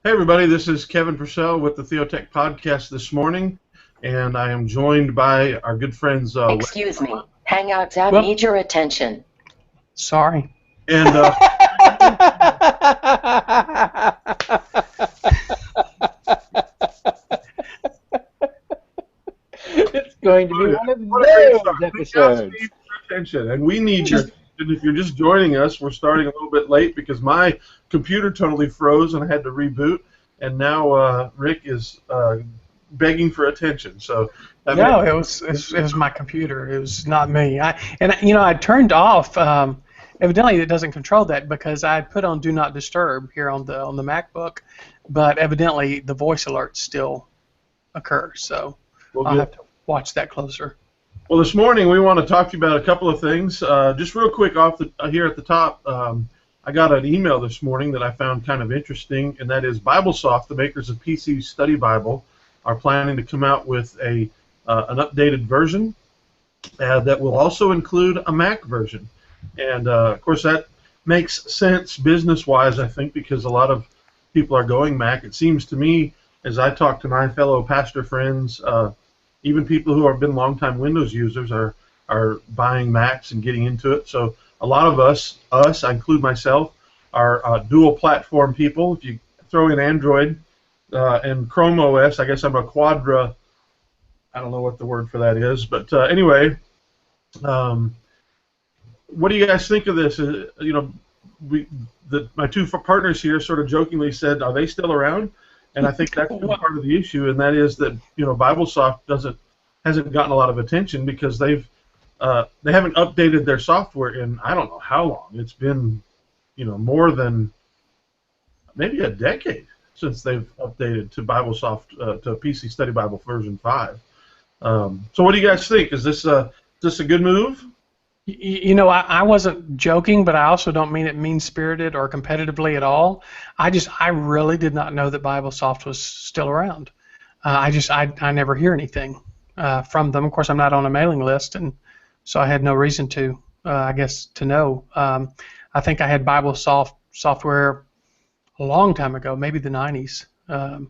Hey everybody, this is Kevin Purcell with the Theotek Podcast this morning, and I am joined by our good friends. Excuse me, Hangouts app needs your attention. Sorry. And it's going to be one of those episodes. Need your attention, and we need your. And if you're just joining us, we're starting a little bit late because my computer totally froze and I had to reboot. And now Rick is begging for attention. So no, it was my computer. It was not me. I turned off. Evidently, it doesn't control that because I put on Do Not Disturb here on the MacBook, but evidently the voice alerts still occur. So I'll have to watch that closer. Well, this morning we want to talk to you about a couple of things. Just real quick here at the top, I got an email this morning that I found kind of interesting, and that is BibleSoft, the makers of PC Study Bible, are planning to come out with an updated version that will also include a Mac version. And, of course, that makes sense business-wise, I think, because a lot of people are going Mac. It seems to me, as I talk to my fellow pastor friends, even people who have been longtime Windows users are buying Macs and getting into it. So a lot of us, I include myself, are dual-platform people. If you throw in Android and Chrome OS, I guess I'm a quadra. I don't know what the word for that is, but anyway, what do you guys think of this? My two partners here sort of jokingly said, "Are they still around?" And I think that's part of the issue, and that is that BibleSoft hasn't gotten a lot of attention because they haven't updated their software in I don't know how long. It's been more than maybe a decade since they've updated to BibleSoft to PC Study Bible version 5. So what do you guys think? Is this a good move? I wasn't joking, but I also don't mean it mean-spirited or competitively at all. I really did not know that BibleSoft was still around. I never hear anything from them. Of course, I'm not on a mailing list, and so I had no reason to, to know. I think I had BibleSoft software a long time ago, maybe the 90s. The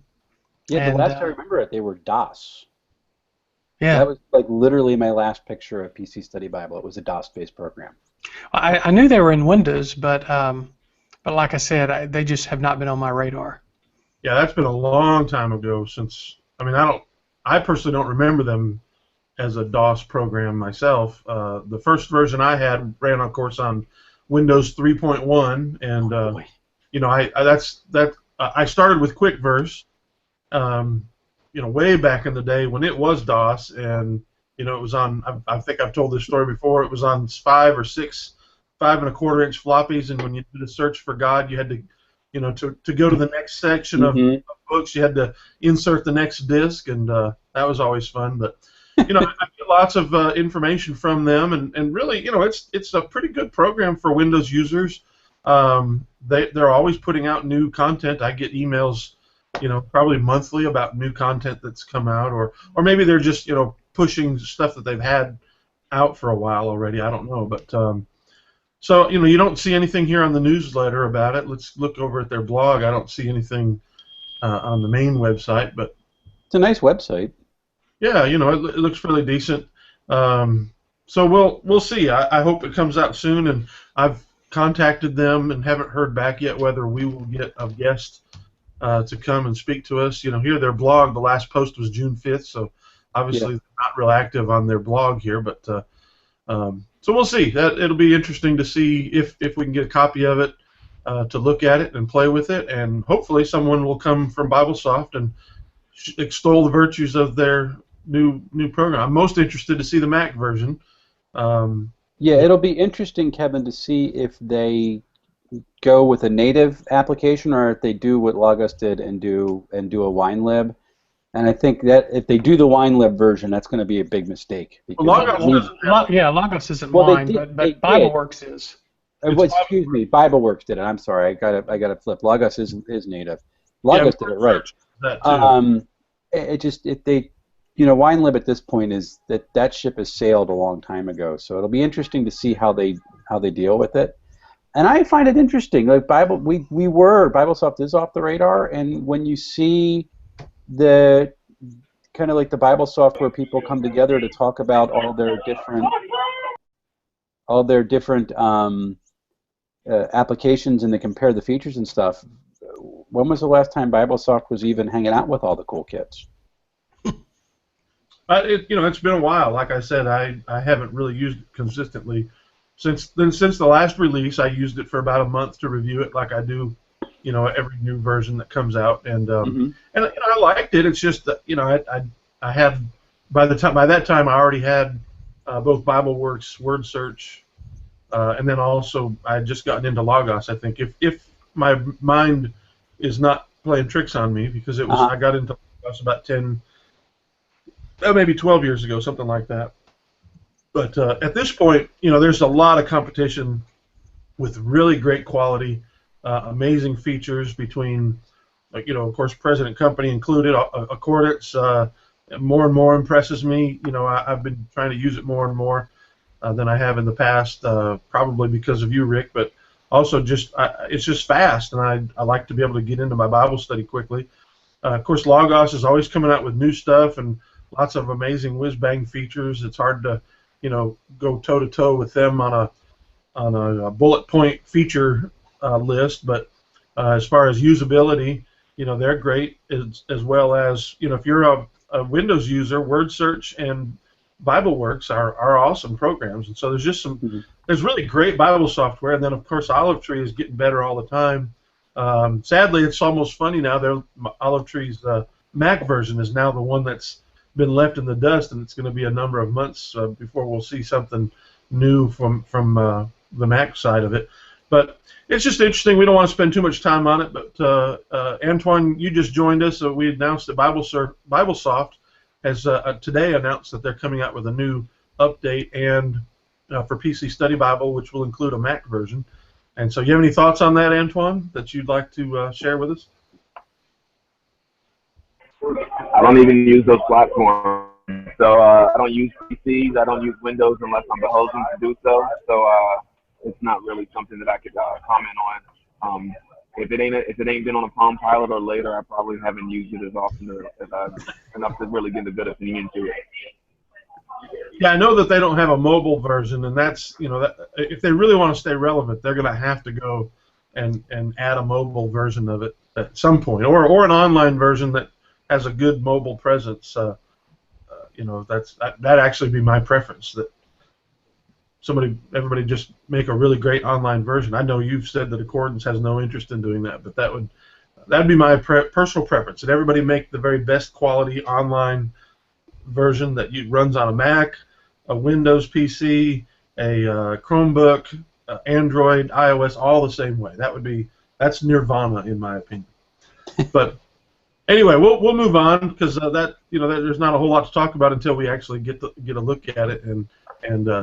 last I remember it, they were DOS. Yeah. That was like literally my last picture of PC Study Bible. It was a DOS-based program. I knew they were in Windows, but like I said, they just have not been on my radar. Yeah, that's been a long time ago since. I personally don't remember them as a DOS program myself. The first version I had ran, of course, on Windows 3.1, and I started with QuickVerse. Way back in the day when it was DOS, and it was on. I think I've told this story before. It was on 5 or 6 5.25-inch floppies, and when you did a search for God, you had to, to go to the next section of books, you had to insert the next disc, and that was always fun. But I get lots of information from them, and really, it's a pretty good program for Windows users. They're always putting out new content. I get emails, probably monthly about new content that's come out, or maybe they're just pushing stuff that they've had out for a while already. I don't know, but so you don't see anything here on the newsletter about it. Let's look over at their blog. I don't see anything on the main website, but it's a nice website. Yeah, it looks really decent. So we'll see. I hope it comes out soon, and I've contacted them and haven't heard back yet whether we will get a guest to come and speak to us. Here their blog, the last post was June 5th, so obviously they're not real active on their blog here, but so we'll see. It'll be interesting to see if we can get a copy of it to look at it and play with it, and hopefully someone will come from BibleSoft and extol the virtues of their new program. I'm most interested to see the Mac version. It'll be interesting, Kevin, to see if they go with a native application or if they do what Logos did and do a WineLib. And I think that if they do the WineLib version, that's going to be a big mistake. Logos isn't Wine, but BibleWorks is. Excuse me, BibleWorks did it. I'm sorry, I got to flip. Logos is native. Logos did it right. WineLib at this point is that ship has sailed a long time ago. So it'll be interesting to see how they deal with it. And I find it interesting. Like BibleSoft is off the radar, and when you see the kind of like the BibleSoft where people come together to talk about all their different applications and they compare the features and stuff. When was the last time BibleSoft was even hanging out with all the cool kids? It's been a while. Like I said, I haven't really used it consistently since the last release. I used it for about a month to review it, like I do, every new version that comes out, and I liked it. It's just that I had by that time I already had both BibleWorks, Word Search, and then also I had just gotten into Logos. I think if my mind is not playing tricks on me, because it was I got into Logos about 10. Maybe 12 years ago, something like that. But at this point, there's a lot of competition with really great quality, amazing features between, of course, President Company included, Accordance. More and more impresses me. I've been trying to use it more and more than I have in the past, probably because of you, Rick, but also it's just fast, and I like to be able to get into my Bible study quickly. Of course, Logos is always coming out with new stuff and lots of amazing whiz-bang features. It's hard to, go toe-to-toe with them on a bullet point feature list. But as far as usability, they're great, as well as, if you're a Windows user, Word Search and BibleWorks are awesome programs. And so there's just there's really great Bible software. And then, of course, Olive Tree is getting better all the time. Sadly, it's almost funny now. Olive Tree's Mac version is now the one that's been left in the dust, and it's going to be a number of months before we'll see something new from the Mac side of it. But it's just interesting. We don't want to spend too much time on it, but Antoine, you just joined us. So we announced that BibleSoft has today announced that they're coming out with a new update and for PC Study Bible, which will include a Mac version. And so you have any thoughts on that, Antoine, that you'd like to share with us? I don't even use those platforms. So I don't use PCs. I don't use Windows unless I'm beholden to do so. So it's not really something that I could comment on. If it ain't been on a Palm Pilot or later, I probably haven't used it as often as enough to really get a good opinion to it. Yeah, I know that they don't have a mobile version, and that's if they really want to stay relevant, they're going to have to go and add a mobile version of it at some point, or an online version that has a good mobile presence. That'd actually be my preference. That everybody just make a really great online version. I know you've said that Accordance has no interest in doing that, but that'd be my personal preference. That everybody make the very best quality online version that runs on a Mac, a Windows PC, a Chromebook, Android, iOS, all the same way. That's nirvana in my opinion. But anyway, we'll move on because there's not a whole lot to talk about until we actually get a look at it and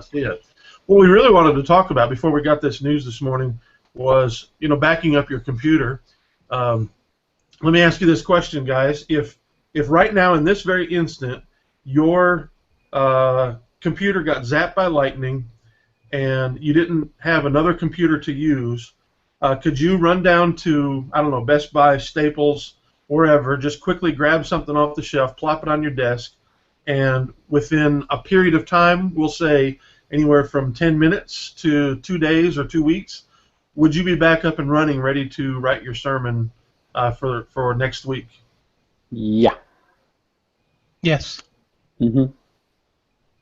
see it. What we really wanted to talk about before we got this news this morning was backing up your computer. Let me ask you this question, guys: If right now in this very instant your computer got zapped by lightning and you didn't have another computer to use, could you run down to, I don't know, Best Buy, Staples, wherever, just quickly grab something off the shelf, plop it on your desk, and within a period of time, we'll say anywhere from 10 minutes to 2 days or 2 weeks, would you be back up and running, ready to write your sermon for next week? Yeah. Yes. Mm-hmm.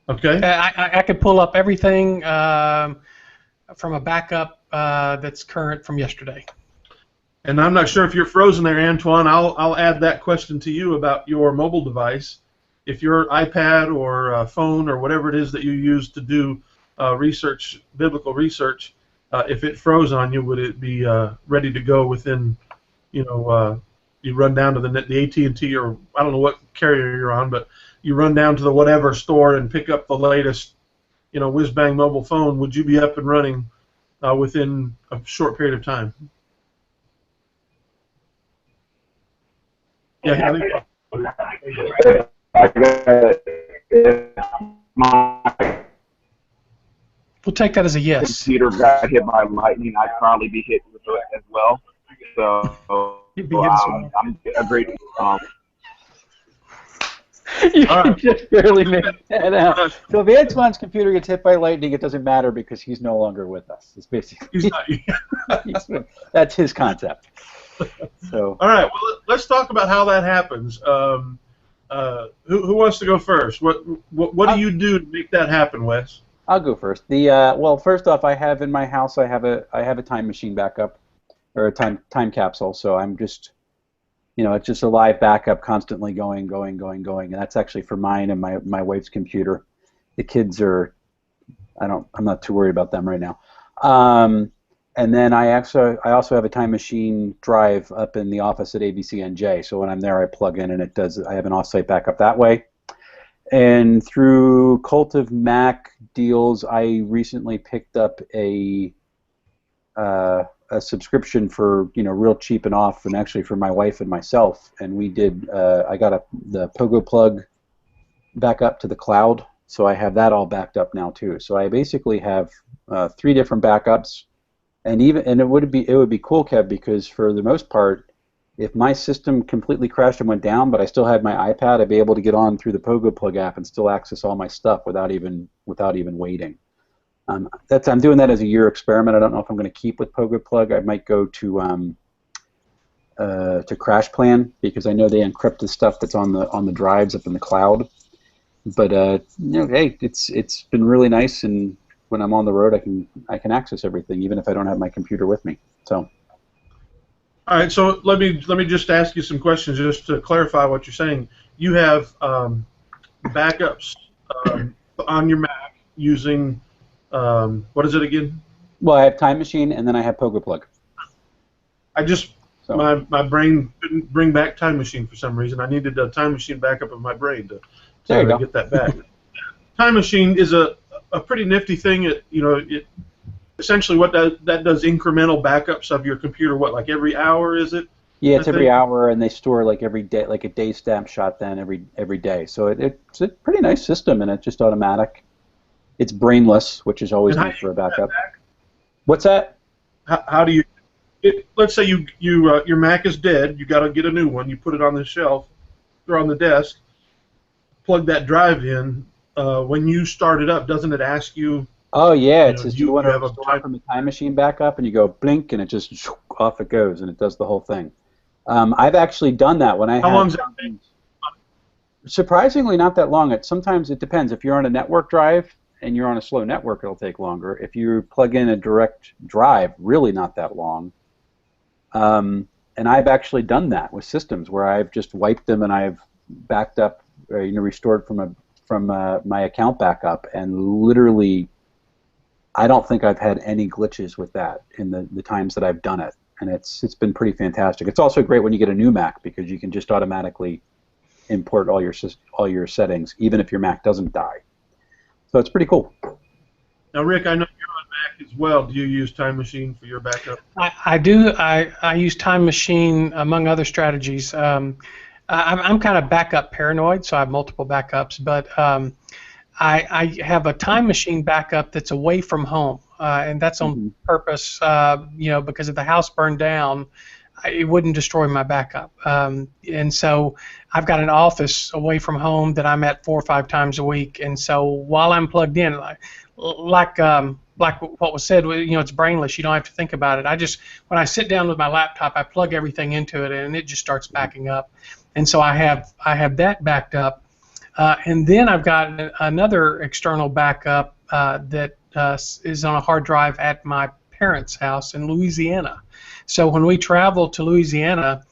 Okay. I could pull up everything from a backup that's current from yesterday. And I'm not sure if you're frozen there, Antoine. I'll add that question to you about your mobile device. If your iPad or phone or whatever it is that you use to do research, biblical research, if it froze on you, would it be ready to go within, you run down to the AT&T, or I don't know what carrier you're on, but you run down to the whatever store and pick up the latest, whiz-bang mobile phone, would you be up and running within a short period of time? Yeah, We'll take that as a yes. Computer got hit by lightning, I'd probably be hit with it as well. So I'm agreed. You can just barely make that out. So if Antoine's computer gets hit by lightning, it doesn't matter because he's no longer with us. It's basically that's his concept. So. All right. Well, let's talk about how that happens. Who wants to go first? What do you do to make that happen, Wes? I'll go first. Well, first off, I have in my house I have a time machine backup or a time capsule. So I'm just it's just a live backup, constantly going, and that's actually for mine and my wife's computer. The kids are, I'm not too worried about them right now. And then I also have a time machine drive up in the office at ABCNJ. So when I'm there, I plug in and I have an offsite backup that way. And through Cult of Mac deals, I recently picked up a subscription for real cheap and off, and actually for my wife and myself. And we did. I got the Pogo plug back up to the cloud, so I have that all backed up now too. So I basically have 3 different backups, and it would be cool, Kev, because for the most part, if my system completely crashed and went down, but I still had my iPad, I'd be able to get on through the Pogo plug app and still access all my stuff without even waiting. I'm doing that as a year experiment. I don't know if I'm going to keep with Pogo plug. I might go to Crash Plan because I know they encrypt the stuff that's on the drives up in the cloud. But hey, it's been really nice, and when I'm on the road, I can access everything even if I don't have my computer with me. So. All right, so let me just ask you some questions just to clarify what you're saying. You have backups on your Mac using what is it again? Well, I have Time Machine and then I have Pogo Plug. My brain couldn't bring back Time Machine for some reason. I needed a Time Machine backup of my brain to get that back. Time Machine is a pretty nifty thing. It essentially what that does incremental backups of your computer. What, like every hour is it? Yeah, it's every hour, and they store like every day, like a day snapshot then every day. So it's a pretty nice system, and it's just automatic. It's brainless, which is always nice for a backup. What's that? How do you? Let's say your Mac is dead. You got to get a new one. You put it on the shelf, or on the desk. Plug that drive in. When you start it up, doesn't it ask you? Oh yeah, it says, do you want to restore from the Time Machine backup? And you go blink, and it just off it goes, and it does the whole thing. I've actually done that when I had. How long does that take? Surprisingly, not that long. Sometimes it depends. If you're on a network drive and you're on a slow network, it'll take longer. If you plug in a direct drive, really not that long. And I've actually done that with systems where I've just wiped them and I've backed up, restored from my account backup, and literally, I don't think I've had any glitches with that in the times that I've done it, and it's been pretty fantastic. It's also great when you get a new Mac because you can just automatically import all your settings, even if your Mac doesn't die. So it's pretty cool. Now, Rick, I know you're on Mac as well. Do you use Time Machine for your backup? I do. I use Time Machine among other strategies. I'm kind of backup paranoid, so I have multiple backups, but I have a Time Machine backup that's away from home, and that's on purpose, because if the house burned down, it wouldn't destroy my backup. And so I've got an office away from home that I'm at 4 or 5 times a week, and so while I'm plugged in, like what was said, it's brainless. You don't have to think about it. When I sit down with my laptop, I plug everything into it, and it just starts backing up. And so I have that backed up. And then I've got another external backup that is on a hard drive at my parents' house in Louisiana. So when we travel to Louisiana,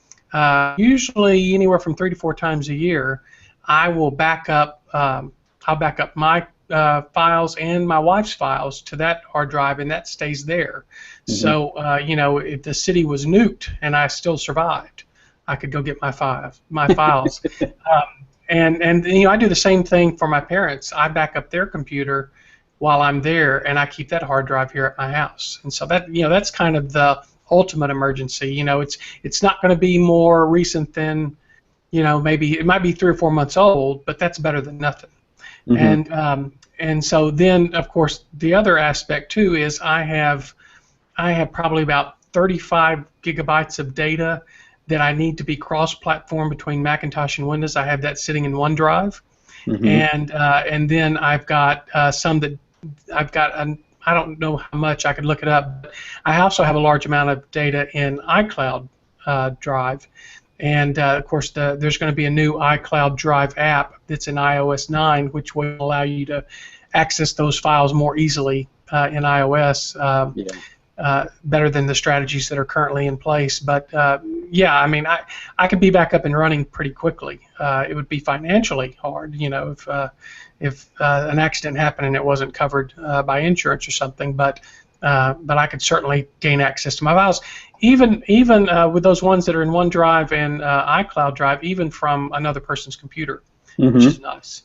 usually anywhere from 3 to 4 times a year, I will back up. I'll back up my files and my wife's files to that hard drive, and that stays there. So if the city was nuked and I still survived, I could go get my files. And I do the same thing for my parents. I back up their computer while I'm there, and I keep that hard drive here at my house. And so that's kind of the ultimate emergency. It's not going to be more recent than, maybe it might be 3 or 4 months old, but that's better than nothing. And and so then, of course, the other aspect too is I have probably about 35 gigabytes of data that I need to be cross-platform between Macintosh and Windows. I have that sitting in OneDrive, and then I've got some that I've got. I don't know how much, I could look it up. But I also have a large amount of data in iCloud Drive, and of course there's going to be a new iCloud Drive app that's in iOS 9, which will allow you to access those files more easily in iOS. Better than the strategies that are currently in place. But yeah, I mean, I could be back up and running pretty quickly. It would be financially hard, you know, if an accident happened and it wasn't covered by insurance or something. But I could certainly gain access to my files, even with those ones that are in OneDrive and iCloud Drive, even from another person's computer, which is nice.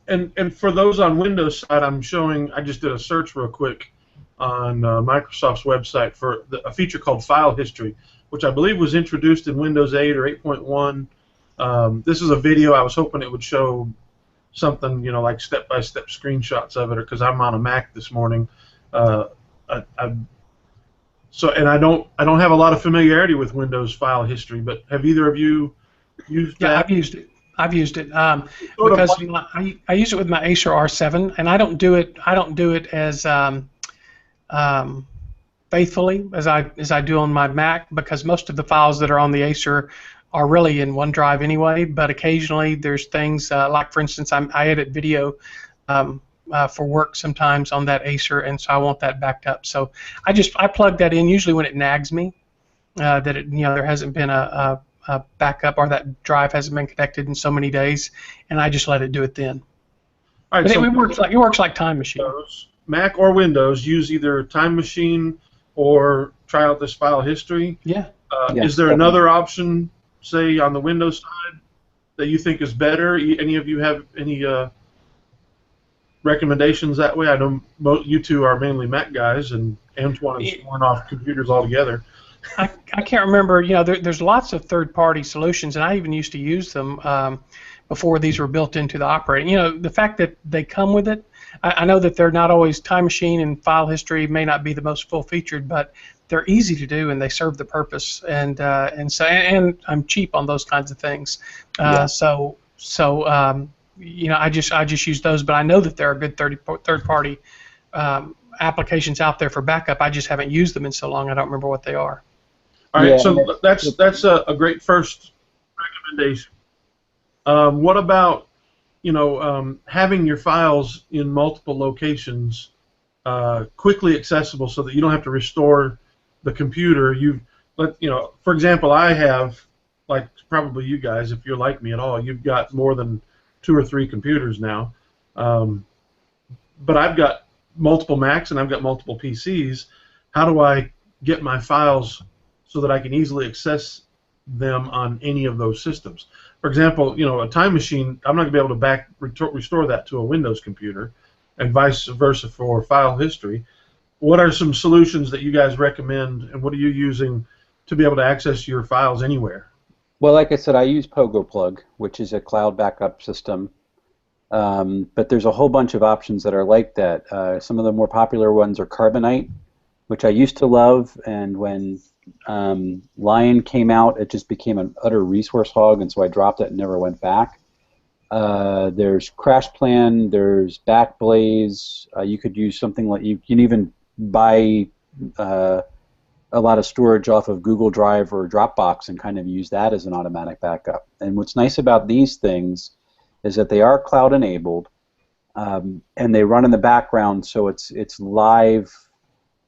And for those on Windows side, I just did a search real quick on Microsoft's website for a feature called File History, which I believe was introduced in Windows 8 or 8.1. This is a video. I was hoping it would show something, you know, like step-by-step screenshots of it, because I'm on a Mac this morning. And I don't have a lot of familiarity with Windows File History, but have either of you used that? Yeah, I've used it because you know, I use it with my Acer R7, and I don't do it as faithfully as I do on my Mac, because most of the files that are on the Acer are really in OneDrive anyway. But occasionally there's things like, for instance, I edit video for work sometimes on that Acer, and so I want that backed up. So I plug that in usually when it nags me that there hasn't been a backup, or that drive hasn't been connected in so many days, and I just let it do it then. All right, but so it works like Time Machine. Mac or Windows, use either Time Machine or try out this File History. Yeah. Is there another option, say on the Windows side, that you think is better? Any of you have any recommendations that way? I know you two are mainly Mac guys, and Antoine is sworn off computers altogether. I can't remember. You know, there's lots of third-party solutions, and I even used to use them before these were built into the operating. You know, the fact that they come with it, I know that they're not always. Time Machine and File History may not be the most full-featured, but they're easy to do and they serve the purpose. And I'm cheap on those kinds of things. So you know, I just use those. But I know that there are good third-party applications out there for backup. I just haven't used them in so long. I don't remember what they are. All right, so that's a great first recommendation. What about, you know, having your files in multiple locations, quickly accessible, so that you don't have to restore the computer? For example, I have, like probably you guys, if you're like me at all, you've got more than 2 or 3 computers now. But I've got multiple Macs and I've got multiple PCs. How do I get my files so that I can easily access them on any of those systems? For example, you know, a Time Machine, I'm not going to be able to restore that to a Windows computer, and vice versa for File History. What are some solutions that you guys recommend, and what are you using to be able to access your files anywhere? Well, like I said, I use PogoPlug, which is a cloud backup system. But there's a whole bunch of options that are like that. Some of the more popular ones are Carbonite, which I used to love, and when Lion came out, it just became an utter resource hog, and so I dropped it and never went back. There's CrashPlan, there's Backblaze. You could use something like, you can even buy a lot of storage off of Google Drive or Dropbox and kind of use that as an automatic backup. And what's nice about these things is that they are cloud enabled, and they run in the background, so it's live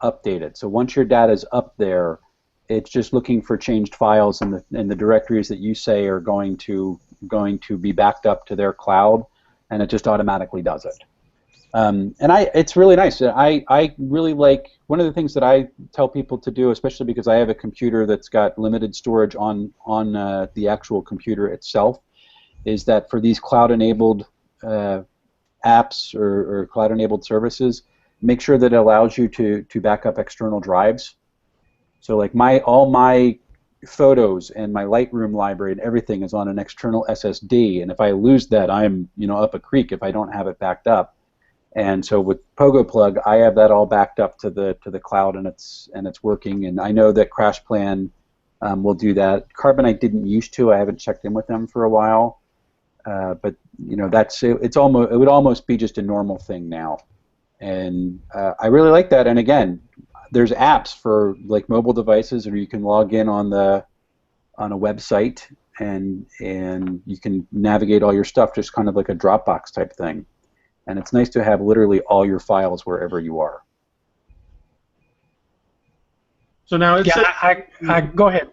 updated. So once your data is up there, it's just looking for changed files in the directories that you say are going to be backed up to their cloud, and it just automatically does it. And it's really nice. I really like, one of the things that I tell people to do, especially because I have a computer that's got limited storage on the actual computer itself, is that for these cloud-enabled apps or cloud-enabled services, make sure that it allows you to back up external drives. So like all my photos and my Lightroom library and everything is on an external SSD, and if I lose that, I'm up a creek if I don't have it backed up. And so with PogoPlug, I have that all backed up to the cloud, and it's working. And I know that CrashPlan will do that. Carbonite didn't used to. I haven't checked in with them for a while, but it would almost be just a normal thing now. And I really like that. And again, there's apps for like mobile devices, or you can log in on a website and you can navigate all your stuff, just kind of like a Dropbox type thing. And it's nice to have literally all your files wherever you are. So now it's go ahead.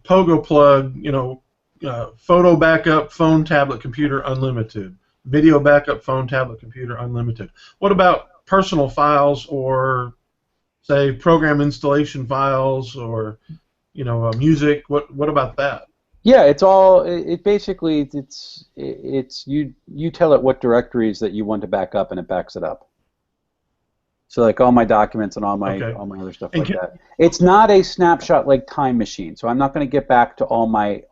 PogoPlug, photo backup, phone, tablet, computer, unlimited. Video backup, phone, tablet, computer, unlimited. What about personal files, or say program installation files, or music? What about that? Yeah, it's all. It basically it's you tell it what directories that you want to back up, and it backs it up. So like all my documents and all my other stuff like that. It's not a snapshot like Time Machine. So I'm not going to get back to all my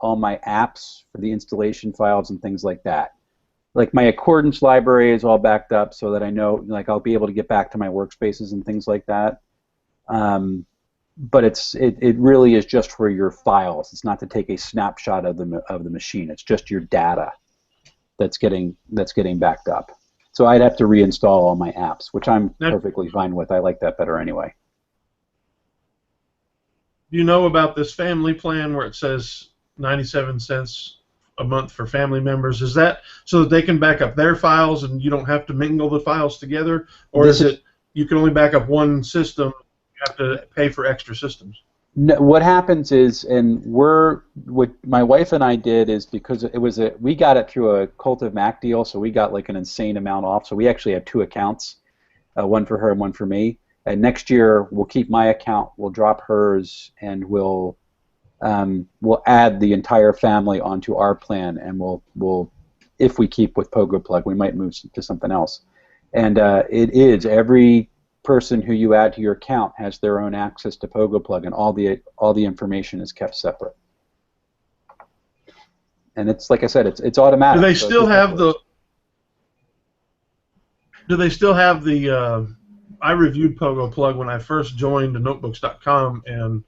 apps for the installation files and things like that. Like my Accordance library is all backed up, so that I know, like, I'll be able to get back to my workspaces and things like that. But it really is just for your files. It's not to take a snapshot of the machine. It's just your data that's getting backed up. So I'd have to reinstall all my apps, which I'm perfectly fine with. I like that better anyway. Do you know about this family plan where it says 97 cents a month for family members? Is that so that they can back up their files and you don't have to mingle the files together? Or is it you can only back up one system, you have to pay for extra systems? No, what happens is, and what my wife and I did is, because we got it through a Cult of Mac deal, so we got like an insane amount off. So we actually have two accounts, one for her and one for me. And next year we'll keep my account, we'll drop hers, and we'll add the entire family onto our plan, and we'll if we keep with PogoPlug, we might move to something else. And it is every person who you add to your account has their own access to PogoPlug, and all the information is kept separate. And it's, like I said, it's automatic. Do they still have the? Do they still have the? I reviewed PogoPlug when I first joined notebooks.com, and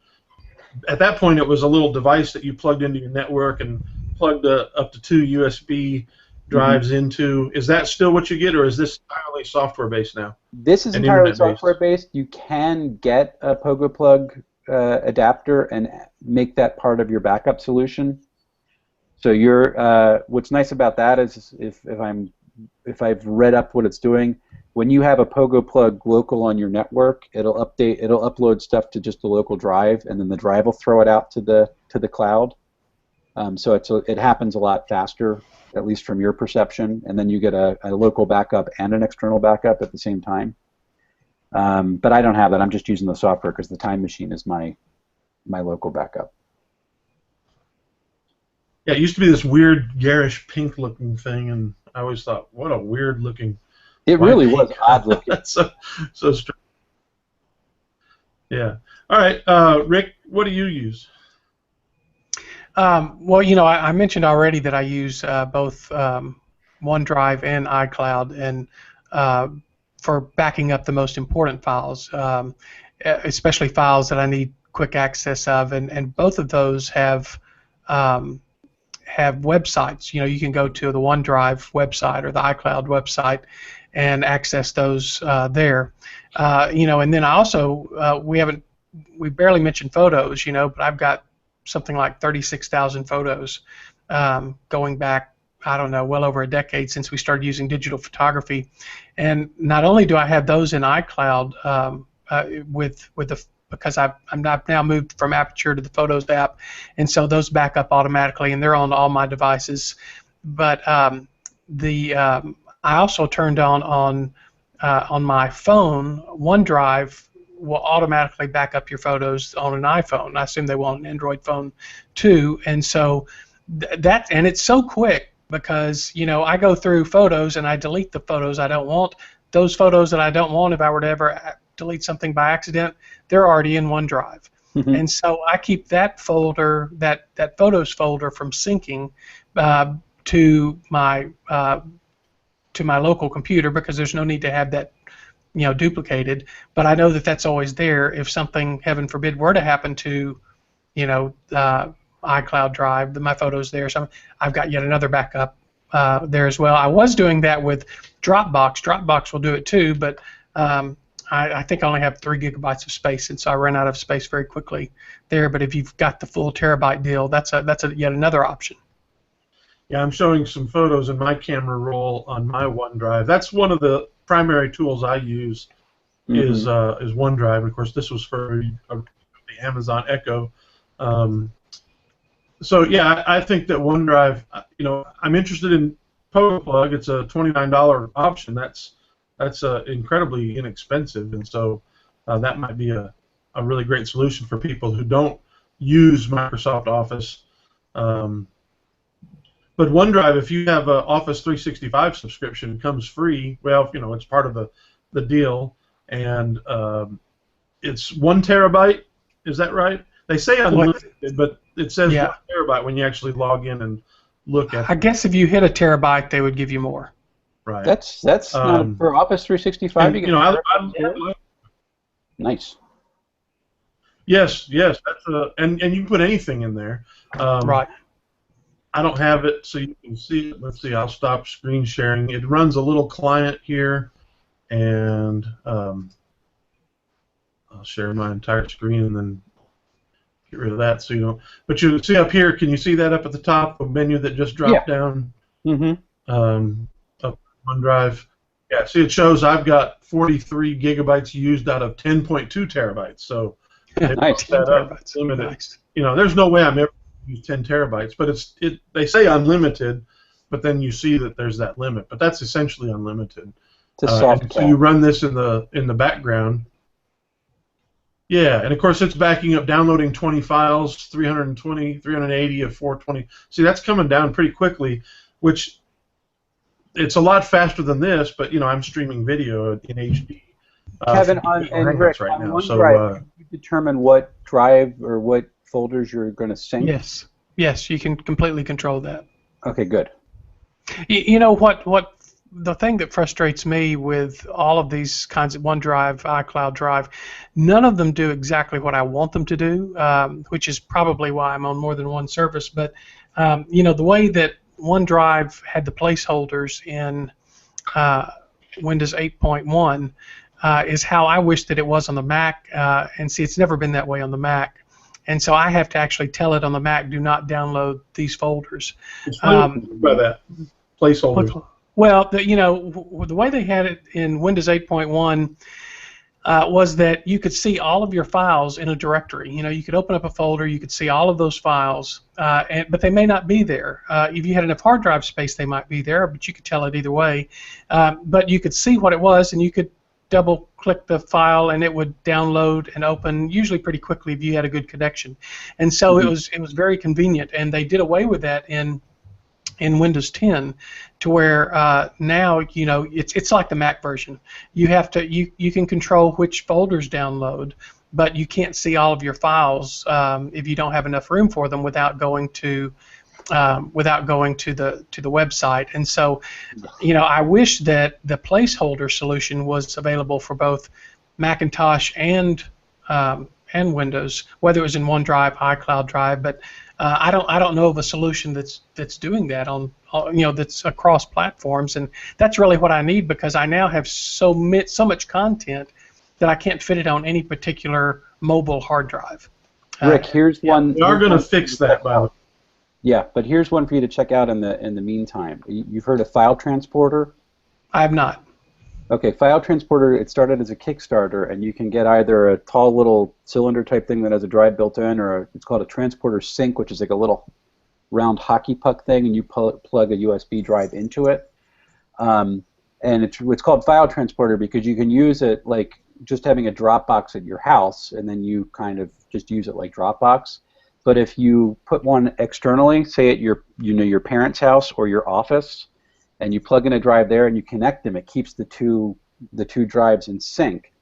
at that point it was a little device that you plugged into your network and plugged up to 2 USB drives into. Is that still what you get, or is this entirely software-based now? This is entirely software-based. You can get a PogoPlug adapter and make that part of your backup solution. So what's nice about that is if I've read up what it's doing, when you have a PogoPlug local on your network, it'll upload stuff to just the local drive, and then the drive will throw it out to the cloud. So it happens a lot faster, at least from your perception, and then you get a local backup and an external backup at the same time. But I don't have that. I'm just using the software because the Time Machine is my local backup. Yeah, it used to be this weird garish pink-looking thing, and I always thought, what a weird-looking. It really was odd-looking. so strange. Yeah. All right, Rick, what do you use? Well, I mentioned already that I use both OneDrive and iCloud, and for backing up the most important files, especially files that I need quick access of, and both of those have websites. You can go to the OneDrive website or the iCloud website and access those there. And then I also we barely mentioned photos, but I've got something like 36,000 photos going back, I don't know, well over a decade since we started using digital photography. And not only do I have those in iCloud because I'm now moved from Aperture to the Photos app, and so those back up automatically, and they're on all my devices. But I also turned on my phone, OneDrive will automatically back up your photos on an iPhone. I assume they will on an Android phone too, and so and it's so quick because I go through photos and I delete the photos I don't want. Those photos that I don't want, if I were to ever delete something by accident, they're already in OneDrive. And so I keep that folder, that photos folder, from syncing to my local computer, because there's no need to have that duplicated. But I know that that's always there if something, heaven forbid, were to happen to iCloud Drive, my photos there. So I've got yet another backup there as well. I was doing that with Dropbox. Dropbox will do it too, but I think I only have 3 gigabytes of space, and so I ran out of space very quickly there. But if you've got the full terabyte deal, that's yet another option. Yeah, I'm showing some photos in my camera roll on my OneDrive. That's one of the primary tools I use is OneDrive. And of course, this was for the Amazon Echo. So yeah, I think that OneDrive. I'm interested in PogoPlug. It's a $29 option. That's incredibly inexpensive, and so that might be a really great solution for people who don't use Microsoft Office. But OneDrive, if you have an Office 365 subscription, comes free. Well, it's part of the deal, and it's 1 terabyte. Is that right? They say unlimited, but it says 1 terabyte when you actually log in and look at it. I guess if you hit a terabyte, they would give you more. Right. That's not for Office 365. Nice. Yes. That's and you can put anything in there. Right. I don't have it, so you can see it. Let's see. I'll stop screen sharing. It runs a little client here, and I'll share my entire screen and then get rid of that, so you don't. But you see up here. Can you see that up at the top, the menu that just dropped down? Up OneDrive. Yeah. See, it shows I've got 43 gigabytes used out of 10.2 terabytes. So nice. That up, limited. Nice. There's no way I'm ever use 10 terabytes, but they say unlimited, but then you see that there's that limit. But that's essentially unlimited. So you run this in the background. Yeah, and of course it's backing up, downloading 20 files, 320, 380 of 420. See, that's coming down pretty quickly, which it's a lot faster than this, but I'm streaming video in HD. Kevin, and Rick, right now. OneDrive, you determine what drive or what folders you're going to sync? Yes, you can completely control that. Okay, good. You know what the thing that frustrates me with all of these kinds of OneDrive, iCloud Drive, none of them do exactly what I want them to do, which is probably why I'm on more than one service. But the way that OneDrive had the placeholders in Windows 8.1 is how I wish that it was on the Mac. And see, it's never been that way on the Mac. And so I have to actually tell it on the Mac, do not download these folders. By that placeholders. Well, the way they had it in Windows 8.1 was that you could see all of your files in a directory. You could open up a folder, you could see all of those files, but they may not be there. If you had enough hard drive space, they might be there, but you could tell it either way. But you could see what it was, and you could double-click the file, and it would download and open usually pretty quickly if you had a good connection. And so it was very convenient, and they did away with that in Windows 10, to where now it's like the Mac version. You have to you can control which folders download, but you can't see all of your files if you don't have enough room for them without going to the website. And so, I wish that the placeholder solution was available for both Macintosh and Windows, whether it was in OneDrive, iCloud Drive, but I don't know of a solution that's doing that on that's across platforms, and that's really what I need, because I now have so much content that I can't fit it on any particular mobile hard drive. Rick, here's one. We are going to fix that, by the way. Yeah, but here's one for you to check out in the meantime. You've heard of File Transporter? I have not. Okay, File Transporter, it started as a Kickstarter, and you can get either a tall little cylinder type thing that has a drive built in, or it's called a transporter sync, which is like a little round hockey puck thing, and you plug a USB drive into it. And it's called File Transporter because you can use it like just having a Dropbox at your house, and then you kind of just use it like Dropbox. But if you put one externally, say at your parents' house or your office, and you plug in a drive there and you connect them, it keeps the two drives in sync.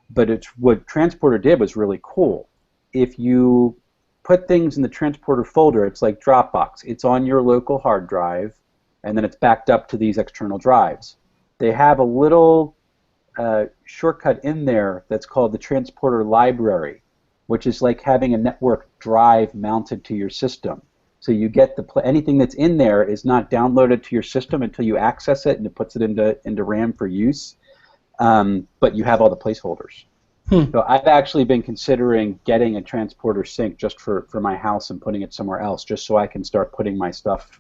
But what Transporter did was really cool. if you put things in the transporter folder, it's like Dropbox. It's on your local hard drive, and then it's backed up to these external drives. They have a little shortcut in there that's called the transporter library, which is like having a network drive mounted to your system. So you get anything that's in there is not downloaded to your system until you access it, and it puts it into RAM for use. But you have all the placeholders. So I've actually been considering getting a transporter sync just for my house and putting it somewhere else, just so I can start putting my stuff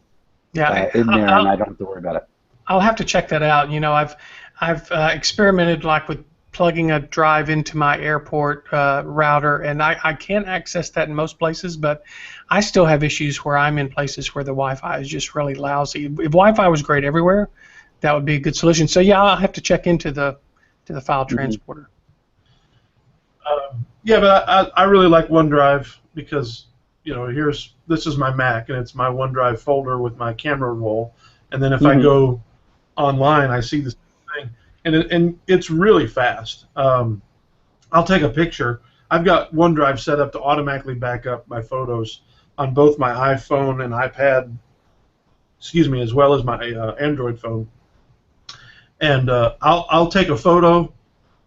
in there, and I don't have to worry about it. I'll have to check that out. You know, I've experimented like with plugging a drive into my airport router, and I can't access that in most places, but I still have issues where I'm in places where the Wi-Fi is just really lousy. If Wi-Fi was great everywhere, that would be a good solution. So yeah, I'll have to check into the file transporter. Yeah, but I really like OneDrive because, you know, this is my Mac, and it's my OneDrive folder with my camera roll, and then if I go online, I see the same thing, and it's really fast. I'll take a picture. I've got OneDrive set up to automatically back up my photos on both my iPhone and iPad, as well as my Android phone. And I'll take a photo,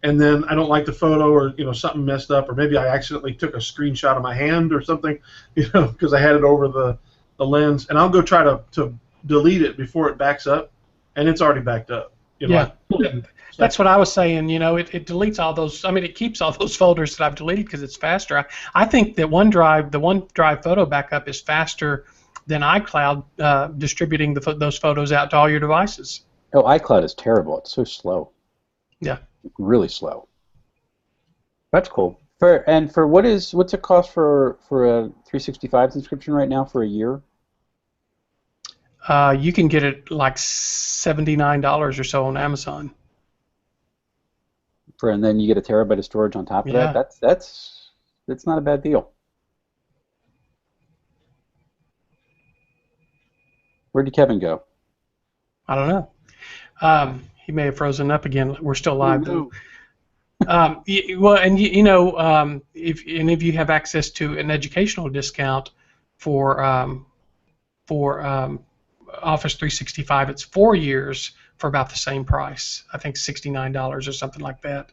and then I don't like the photo, or something messed up, or maybe I accidentally took a screenshot of my hand or something, because I had it over the lens, and I'll go try to delete it before it backs up, and it's already backed up. Yeah, that's what I was saying. You know, it deletes all those. I mean, it keeps all those folders that I've deleted because it's faster. I think that the OneDrive photo backup is faster than iCloud distributing those photos out to all your devices. Oh, iCloud is terrible. It's so slow. Yeah. Really slow. That's cool. What's it cost for a 365 subscription right now for a year? You can get it like $79 or so on Amazon. And then you get a terabyte of storage on top of that. That's not a bad deal. Where did Kevin go? I don't know. He may have frozen up again. We're still live though. If you have access to an educational discount for Office 365, it's 4 years for about the same price. I think $69 or something like that.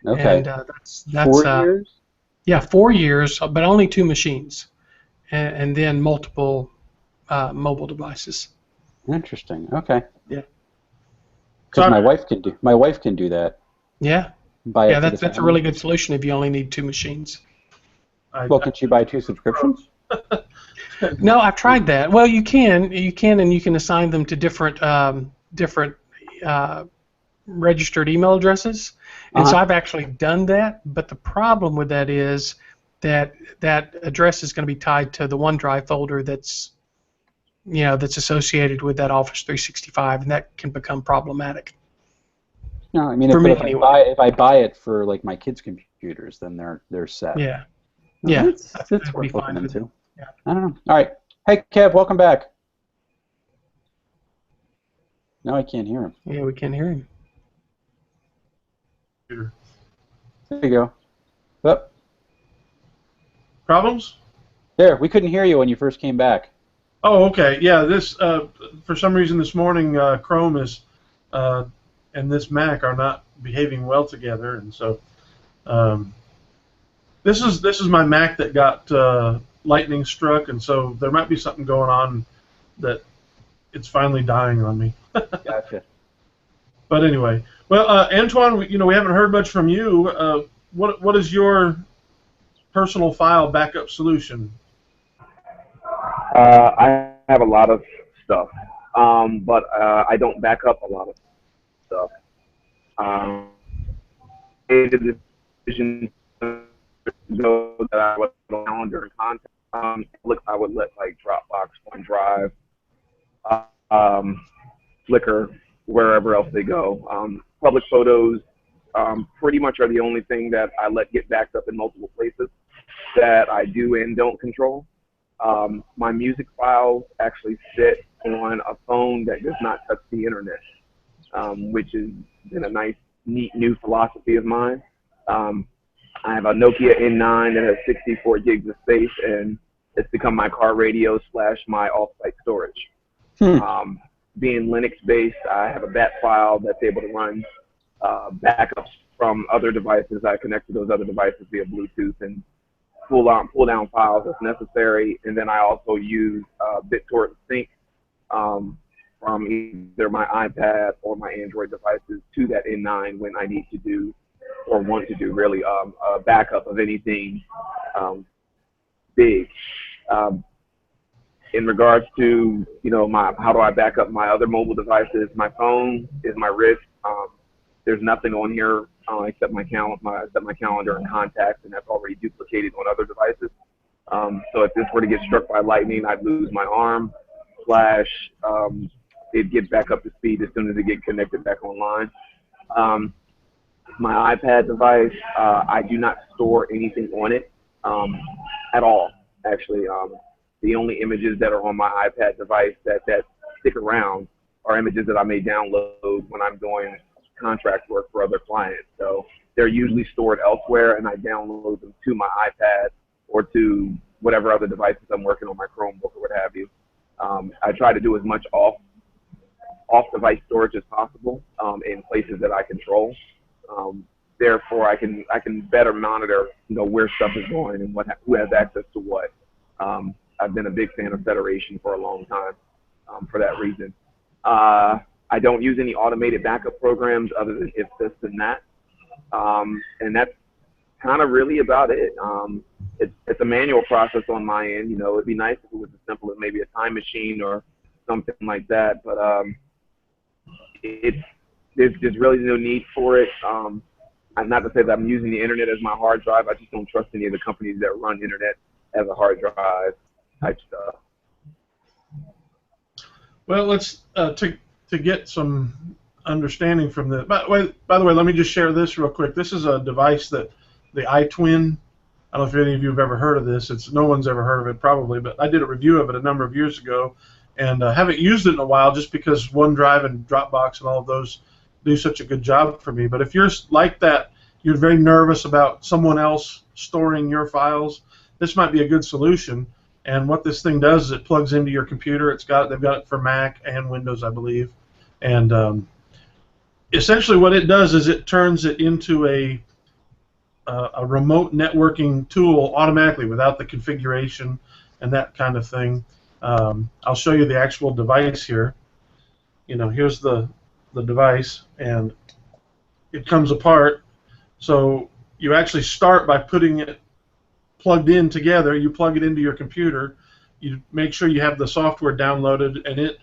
Okay. And that's 4 years? Yeah, 4 years, but only 2 machines, and then multiple mobile devices. Interesting. Okay. Yeah. Because my wife can do that. Yeah. That's a really good solution if you only need 2 machines. Well, can she buy 2 subscriptions? No, I've tried that. Well, you can, and you can assign them to different registered email addresses. And so I've actually done that. But the problem with that is that address is going to be tied to the OneDrive folder that's associated with that Office 365, and that can become problematic. No, I mean, if I buy it for like my kids' computers, then they're set. Yeah. Yeah. It's worth looking into. Yeah. I don't know. All right. Hey, Kev, welcome back. No, I can't hear him. Yeah, we can't hear him. There you go. Up. Problems? There, we couldn't hear you when you first came back. Oh, okay. Yeah, this for some reason this morning Chrome and this Mac are not behaving well together, and so this is my Mac that got lightning struck, and so there might be something going on that it's finally dying on me. Gotcha. But anyway, well, Antoine, we haven't heard much from you. What is your personal file backup solution? I have a lot of stuff, but I don't back up a lot of stuff. Made a decision know that I would on calendar and content. I would let like Dropbox, OneDrive, Flickr, wherever else they go. Public photos pretty much are the only thing that I let get backed up in multiple places that I do and don't control. My music files actually sit on a phone that does not touch the internet, which has been a nice, neat new philosophy of mine. I have a Nokia N9 that has 64 gigs of space, and it's become my car radio / my off-site storage. Being Linux-based, I have a bat file that's able to run backups from other devices. I connect to those other devices via Bluetooth and pull down files as necessary. And then I also use BitTorrent Sync from either my iPad or my Android devices to that N9 when I need to do or want to do really a backup of anything big. In regards to, how do I back up my other mobile devices? My phone is my wrist. There's nothing on here except my calendar and contacts, and that's already duplicated on other devices. So if this were to get struck by lightning, I'd lose my arm / it'd get back up to speed as soon as it get connected back online. My iPad device, I do not store anything on it at all, actually. The only images that are on my iPad device that stick around are images that I may download when I'm doing contract work for other clients. So they're usually stored elsewhere, and I download them to my iPad or to whatever other devices I'm working on, my Chromebook or what have you. I try to do as much off-device storage as possible in places that I control. Therefore, I can better monitor, where stuff is going and who has access to what. I've been a big fan of Federation for a long time for that reason. I don't use any automated backup programs other than If This and That. And that's kind of really about it. It's a manual process on my end. It'd be nice if it was as simple as maybe a time machine or something like that. But there's really no need for it. I'm not to say that I'm using the internet as my hard drive. I just don't trust any of the companies that run internet as a hard drive type stuff. Well, let's to get some understanding from this. By the way, let me just share this real quick. This is a device that the iTwin. I don't know if any of you have ever heard of this. No one's ever heard of it probably, but I did a review of it a number of years ago, and haven't used it in a while just because OneDrive and Dropbox and all of those do such a good job for me. But if you're like that, you're very nervous about someone else storing your files, this might be a good solution. And what this thing does is it plugs into your computer. They've got it for Mac and Windows, I believe. And essentially what it does is it turns it into a remote networking tool automatically without the configuration and that kind of thing. I'll show you the actual device here. Here's the device, and it comes apart. So you actually start by putting it plugged in together. You plug it into your computer. You make sure you have the software downloaded, and it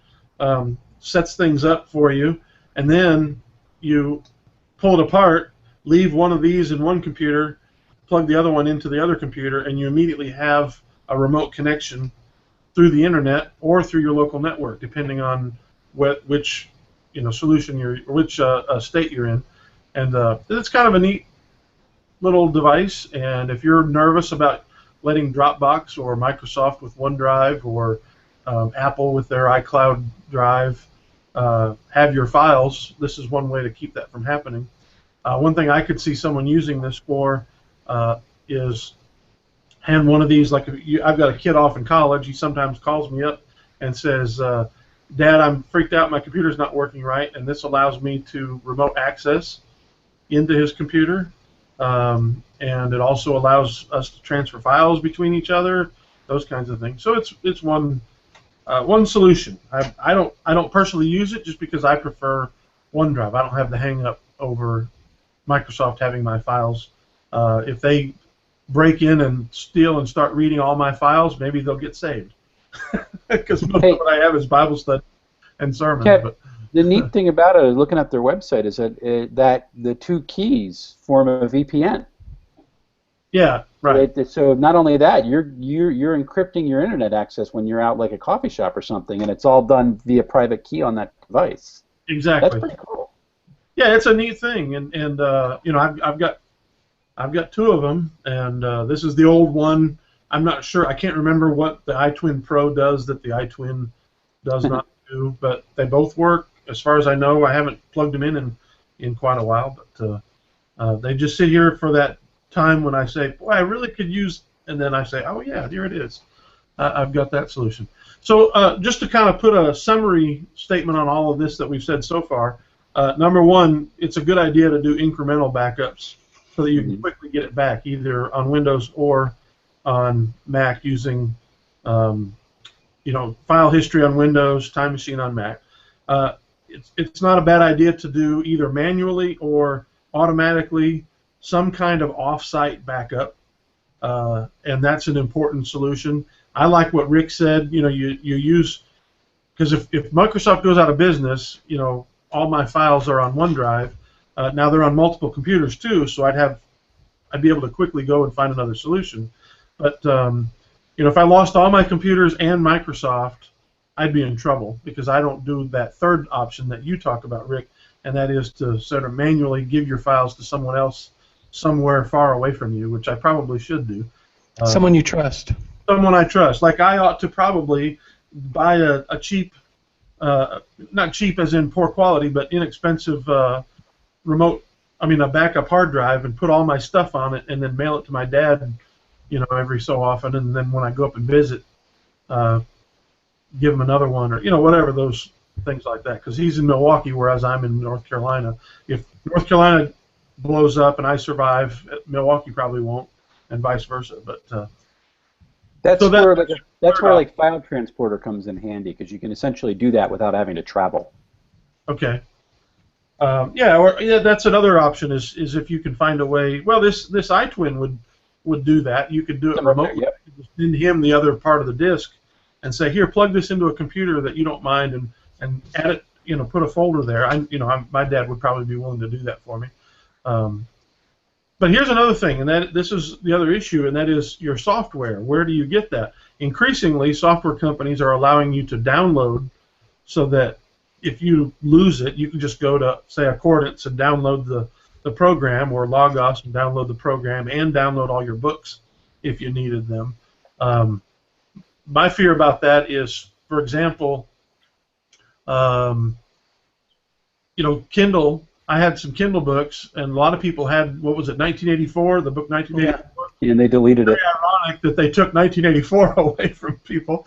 sets things up for you. And then you pull it apart, leave one of these in one computer, plug the other one into the other computer, and you immediately have a remote connection through the internet or through your local network, depending on which solution which state you're in. And it's kind of a neat little device. And if you're nervous about letting Dropbox or Microsoft with OneDrive or Apple with their iCloud Drive have your files, this is one way to keep that from happening. One thing I could see someone using this for is hand one of these. Like I've got a kid off in college. He sometimes calls me up and says, Dad, I'm freaked out. My computer's not working right, and this allows me to remote access into his computer, and it also allows us to transfer files between each other, those kinds of things. So it's one solution. I don't personally use it just because I prefer OneDrive. I don't have the hang-up over Microsoft having my files. If they break in and steal and start reading all my files, maybe they'll get saved. Because most of what I have is Bible study and sermons. Kev, the neat thing about it, looking at their website, is that the two keys form a VPN. Yeah, right. So not only that, you're encrypting your internet access when you're out like a coffee shop or something, and it's all done via private key on that device. Exactly. That's pretty cool. Yeah, it's a neat thing, and I've got two of them, and this is the old one. I'm not sure. I can't remember what the iTwin Pro does that the iTwin does not do, but they both work. As far as I know, I haven't plugged them in quite a while, but they just sit here for that time when I say, boy, I really could use, and then I say, oh yeah, here it is. I've got that solution. So just to kind of put a summary statement on all of this that we've said so far, number one, it's a good idea to do incremental backups so that you can quickly get it back, either on Windows or on Mac using, file history on Windows, Time Machine on Mac. It's not a bad idea to do either manually or automatically some kind of off-site backup, and that's an important solution. I like what Rick said. You use, because if Microsoft goes out of business, all my files are on OneDrive. Now they're on multiple computers too, so I'd be able to quickly go and find another solution. But if I lost all my computers and Microsoft, I'd be in trouble because I don't do that third option that you talk about, Rick, and that is to sort of manually give your files to someone else somewhere far away from you, which I probably should do. Someone you trust. Someone I trust. Like I ought to probably buy a cheap, not cheap as in poor quality, but inexpensive a backup hard drive and put all my stuff on it and then mail it to my dad, every so often, and then when I go up and visit, give him another one, or whatever, those things like that, because he's in Milwaukee, whereas I'm in North Carolina. If North Carolina blows up and I survive, Milwaukee probably won't, and vice versa. But that's where file transporter comes in handy, because you can essentially do that without having to travel. Okay. That's another option is if you can find a way. Well, this iTwin would do that. You could do it remotely. Yep. You could send him the other part of the disk and say, here, plug this into a computer that you don't mind, and add it, put a folder there. My dad would probably be willing to do that for me. But here's another thing, and this is the other issue, and that is your software. Where do you get that? Increasingly, software companies are allowing you to download so that if you lose it, you can just go to, say, Accordance and download the program, or Logos and download the program, and download all your books if you needed them. My fear about that is, for example, Kindle. I had some Kindle books, and a lot of people had, what was it, 1984, the book 1984? Yeah, and they deleted it. It's very ironic that they took 1984 away from people.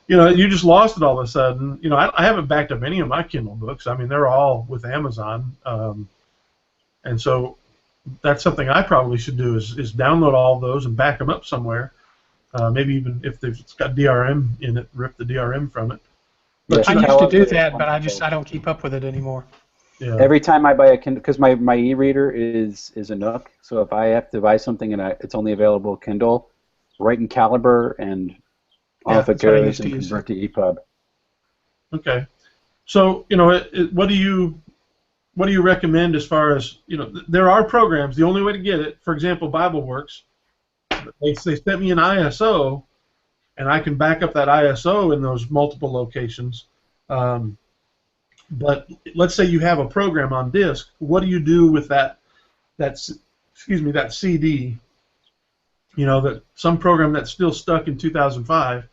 You just lost it all of a sudden. I haven't backed up any of my Kindle books. I mean, they're all with Amazon. And so that's something I probably should do is download all of those and back them up somewhere. Maybe even if it's got DRM in it, rip the DRM from it. But I used to do that, but I don't keep up with it anymore. Yeah. Every time I buy a Kindle, because my e-reader is a Nook, so if I have to buy something and it's only available Kindle, write in Caliber and off it goes and convert to EPUB. Okay. So what do you recommend as far as there are programs. The only way to get it, for example, BibleWorks, they sent me an ISO, and I can back up that ISO in those multiple locations. But let's say you have a program on disk. What do you do with that CD? That some program that's still stuck in 2005.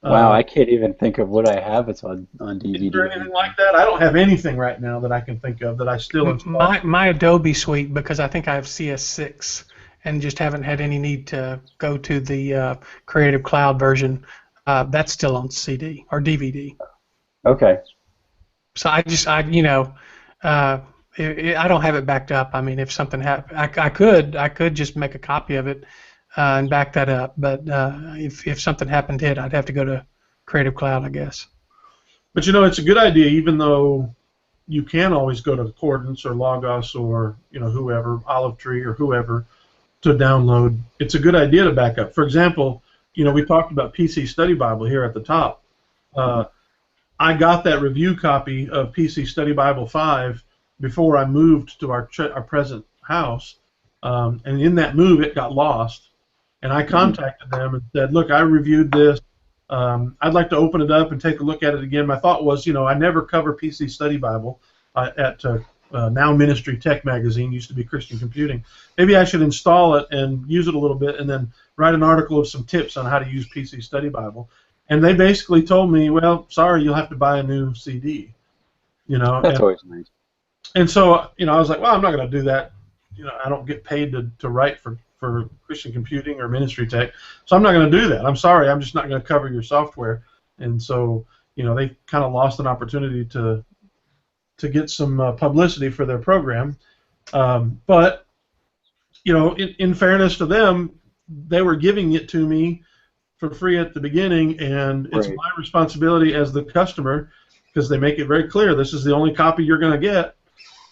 Wow, I can't even think of what I have. It's on DVD. Is there anything like that? I don't have anything right now that I can think of that I still install. My Adobe suite, because I think I have CS6 and just haven't had any need to go to the Creative Cloud version. That's still on CD or DVD. Okay. So I don't have it backed up. I mean, if something happened, I could just make a copy of it and back that up. But if something happened to it, I'd have to go to Creative Cloud, I guess. But it's a good idea, even though you can always go to Accordance or Logos or whoever, Olive Tree or whoever, to download. It's a good idea to back up. For example, we talked about PC Study Bible here at the top. I got that review copy of PC Study Bible 5 before I moved to our present house, and in that move it got lost, and I contacted them and said, look, I reviewed this. I'd like to open it up and take a look at it again. My thought was, I never cover PC Study Bible at Now Ministry Tech Magazine, used to be Christian Computing. Maybe I should install it and use it a little bit and then write an article of some tips on how to use PC Study Bible. And they basically told me, well, sorry, you'll have to buy a new CD. That's always nice. And so, I was like, well, I'm not going to do that I don't get paid to write for Christian Computing or Ministry Tech, so I'm not going to do that. I'm sorry, I'm just not going to cover your software. And so, they kind of lost an opportunity to get some publicity for their program. But, in fairness to them, they were giving it to me for free at the beginning, and it's my responsibility as the customer, because they make it very clear this is the only copy you're going to get.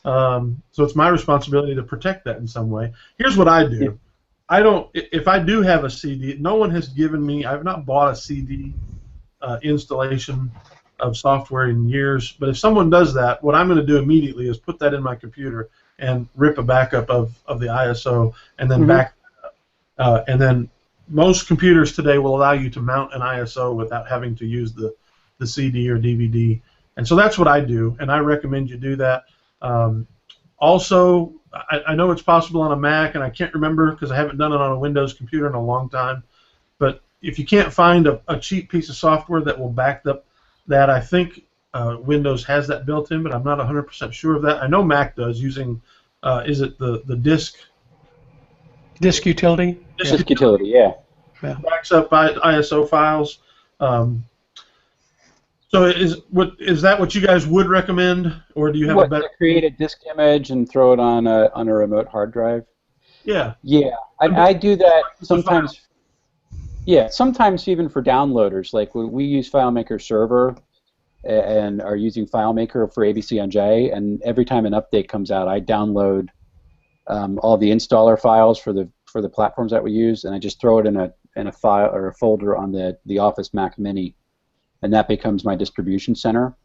So it's my responsibility to protect that in some way. Here's what I do. If I do have a CD, no one has given me, I've not bought a CD installation of software in years, but if someone does that, what I'm going to do immediately is put that in my computer and rip a backup of the ISO and then back that up. And then most computers today will allow you to mount an ISO without having to use the CD or DVD. And so that's what I do, and I recommend you do that. Also, I know it's possible on a Mac, and I can't remember because I haven't done it on a Windows computer in a long time, but if you can't find a cheap piece of software that will back up that, I think Windows has that built in, but I'm not 100% sure of that. I know Mac does using, is it the disk? Disk utility? Disk utility, yeah. Backs up ISO files. So is that what you guys would recommend, or do you have a better? Create a disk image and throw it on a remote hard drive. Yeah. Yeah, I do that sometimes. Yeah, sometimes even for downloaders, like we use FileMaker Server, and are using FileMaker for ABC on J, and every time an update comes out, I download all the installer files for the platforms that we use, and I just throw it in a file or a folder on the Office Mac Mini. And that becomes my distribution center.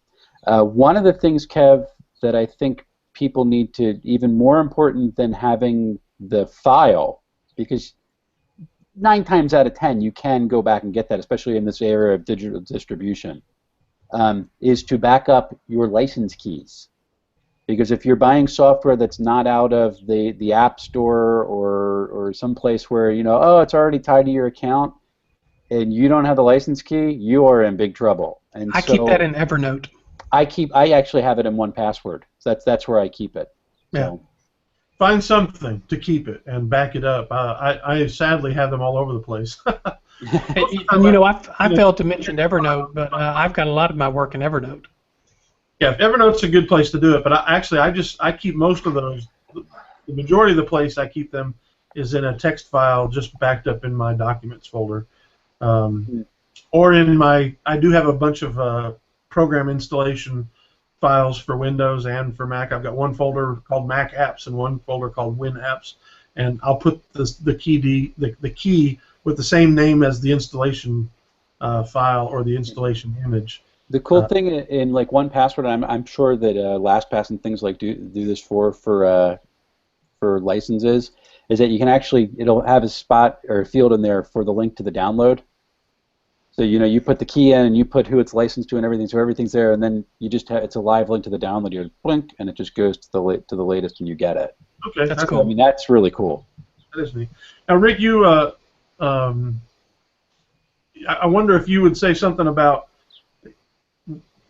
One of the things, Kev, that I think people need to, even more important than having the file, because 9 times out of 10 you can go back and get that, especially in this era of digital distribution, is to back up your license keys. Because if you're buying software that's not out of the App Store or someplace where, it's already tied to your account, and you don't have the license key, you are in big trouble. And I keep that in Evernote. I actually have it in 1Password. So that's where I keep it. Yeah. So. Find something to keep it and back it up. I sadly have them all over the place. I failed to mention Evernote, but I've got a lot of my work in Evernote. Yeah, Evernote's a good place to do it, but I keep most of those. The majority of the place I keep them is in a text file just backed up in my documents folder. Or I do have a bunch of program installation files for Windows and for Mac. I've got one folder called Mac Apps and one folder called Win Apps, and I'll put the key with the same name as the installation file or the installation image. The cool thing in like 1Password, I'm sure that LastPass and things like do this for licenses, is that you can it'll have a spot or a field in there for the link to the download. So you put the key in and you put who it's licensed to and everything, so everything's there, and then you just it's a live link to the download. You blink and it just goes to the latest and you get it. Okay, that's cool. I mean, that's really cool. That is neat. Now, Rick, you I wonder if you would say something about,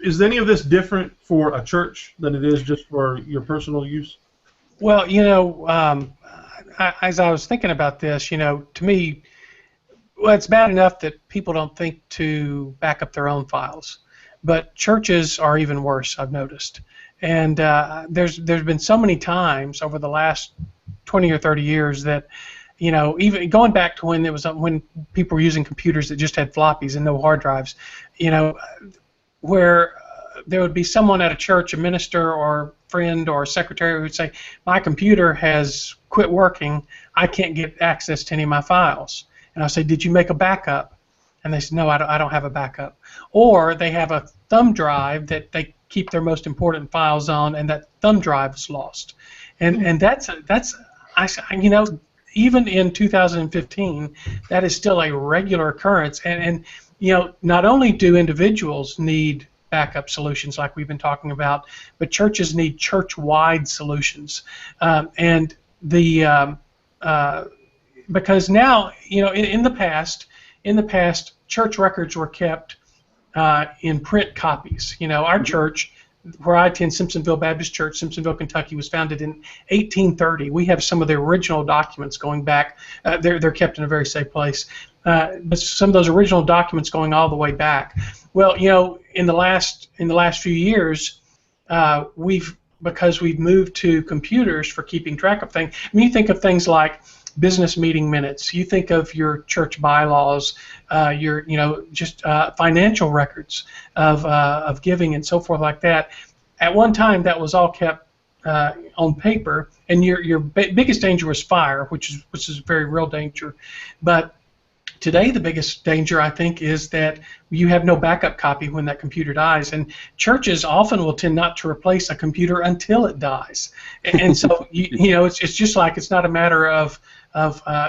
is any of this different for a church than it is just for your personal use? Well, as I was thinking about this, to me, well, it's bad enough that people don't think to back up their own files, but churches are even worse, I've noticed. And there's been so many times over the last 20 or 30 years that, even going back to when people were using computers that just had floppies and no hard drives, where there would be someone at a church, a minister or friend or secretary, who would say, my computer has quit working, I can't get access to any of my files. And I say, did you make a backup? And they said, no, I don't have a backup. Or they have a thumb drive that they keep their most important files on, and that thumb drive is lost. And that's even in 2015, that is still a regular occurrence. And not only do individuals need backup solutions like we've been talking about, but churches need church-wide solutions. Because now, in the past, church records were kept in print copies. Our church, where I attend, Simpsonville Baptist Church, Simpsonville, Kentucky, was founded in 1830. We have some of the original documents going back. They're kept in a very safe place. But some of those original documents going all the way back. Well, in the last few years, because we've moved to computers for keeping track of things. I mean, you think of things like business meeting minutes. You think of your church bylaws, just financial records of giving and so forth like that. At one time, that was all kept on paper, and your biggest danger was fire, which is a very real danger. But today, the biggest danger, I think, is that you have no backup copy when that computer dies, and churches often will tend not to replace a computer until it dies. And so, it's just like it's not a matter of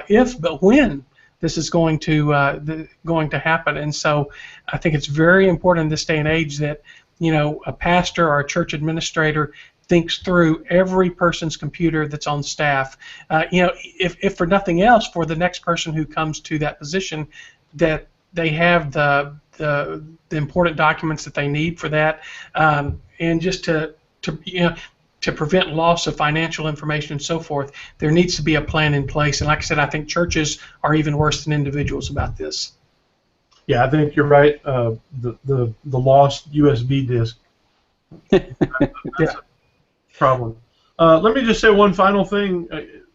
if, but when this is going to happen. And so, I think it's very important in this day and age that a pastor or a church administrator thinks through every person's computer that's on staff. If for nothing else, for the next person who comes to that position, that they have the important documents that they need for that, and just to prevent loss of financial information and so forth, there needs to be a plan in place. And like I said, I think churches are even worse than individuals about this. Yeah, I think you're right. The lost USB disk. Yeah. Problem. Let me just say one final thing.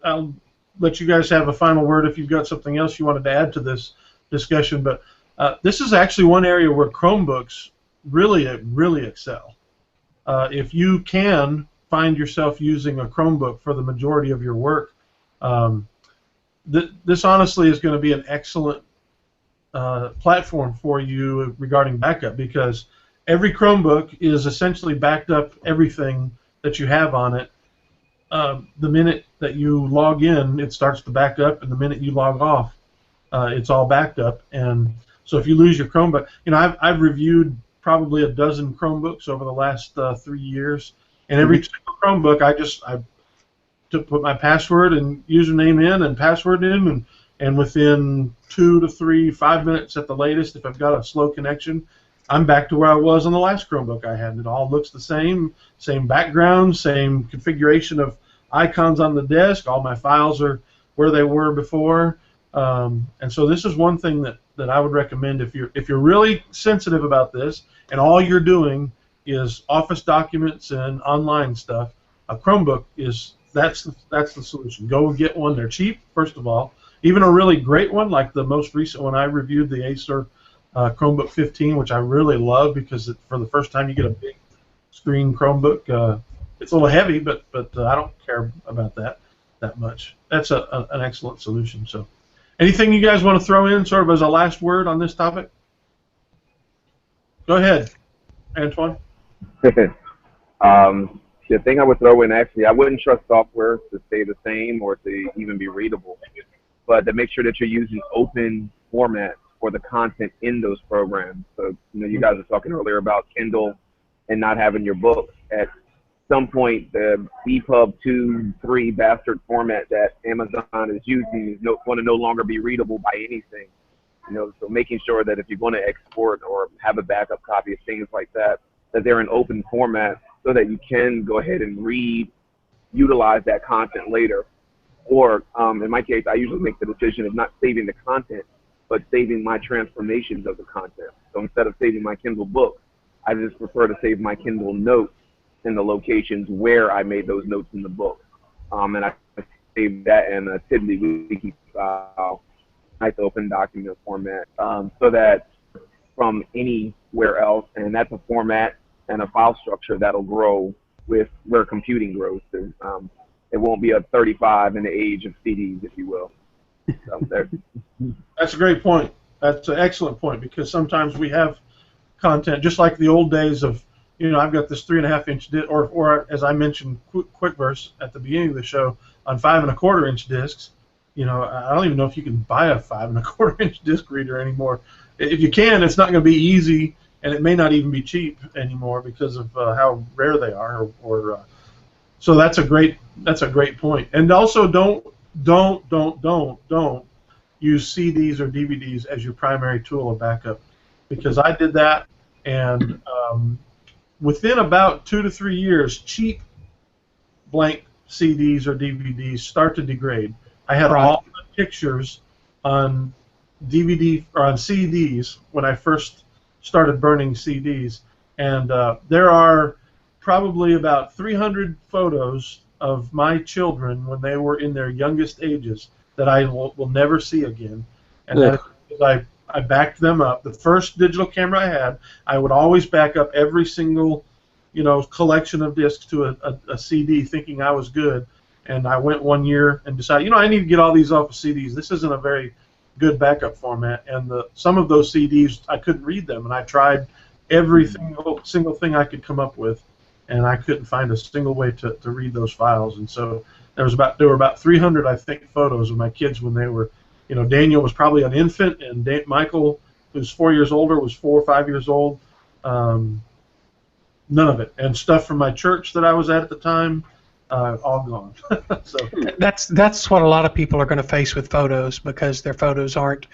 I'll let you guys have a final word if you've got something else you wanted to add to this discussion. But this is actually one area where Chromebooks really excel. If you can find yourself using a Chromebook for the majority of your work, this honestly is going to be an excellent platform for you regarding backup, because every Chromebook is essentially backed up everything that you have on it. The minute that you log in, it starts to back up, and the minute you log off, it's all backed up. And so if you lose your Chromebook, I've reviewed probably a dozen Chromebooks over the last 3 years, and every single Chromebook I put my password and username in and password in, and within 2 to 3, 5 minutes at the latest, if I've got a slow connection, I'm back to where I was on the last Chromebook I had. It all looks the same background, same configuration of icons on the desk. All my files are where they were before, and so this is one thing that I would recommend if you're really sensitive about this, and all you're doing is Office documents and online stuff. A Chromebook that's the solution. Go get one. They're cheap, first of all. Even a really great one, like the most recent one I reviewed, the Acer Chromebook 15, which I really love because for the first time you get a big screen Chromebook. It's a little heavy, but I don't care about that much. That's an excellent solution. So, anything you guys want to throw in sort of as a last word on this topic? Go ahead, Antoine. The thing I would throw in, actually, I wouldn't trust software to stay the same or to even be readable, but to make sure that you're using open formats for the content in those programs. So, you guys were talking earlier about Kindle and not having your books. At some point, the EPUB 2.3 bastard format that Amazon is using is going to no longer be readable by anything. So making sure that if you're going to export or have a backup copy of things like that, that they're in open format so that you can go ahead and utilize that content later. Or in my case, I usually make the decision of not saving the content, but saving my transformations of the content. So instead of saving my Kindle book, I just prefer to save my Kindle notes in the locations where I made those notes in the book. And I save that in a Tiddly wiki file, nice open document format, so that from anywhere else, and that's a format and a file structure that'll grow with where computing grows to. It won't be a 35 in the age of CDs, if you will. So That's a great point. That's an excellent point, because sometimes we have content, just like the old days of, I've got this 3.5-inch disc, or as I mentioned, QuickVerse at the beginning of the show, on 5.25-inch discs. I don't even know if you can buy a 5.25-inch disc reader anymore. If you can, it's not going to be easy, and it may not even be cheap anymore because of how rare they are. So that's a great point. And also, don't use CDs or DVDs as your primary tool of backup, because I did that, and within about 2 to 3 years, cheap blank CDs or DVDs start to degrade. I had all the pictures on DVD or on CDs when I first started burning CDs, and there are probably about 300 photos of my children when they were in their youngest ages that I will never see again. And that is because I backed them up. The first digital camera I had, I would always back up every single, collection of discs to a CD, thinking I was good. And I went 1 year and decided, I need to get all these off of CDs. This isn't a very good backup format. And some of those CDs, I couldn't read them, and I tried every single thing I could come up with, and I couldn't find a single way to read those files. And so there were about 300, I think, photos of my kids when they were, Daniel was probably an infant, and Michael, who's 4 years older, was 4 or 5 years old. None of it. And stuff from my church that I was at the time, all gone. So that's what a lot of people are going to face with photos, because their photos aren't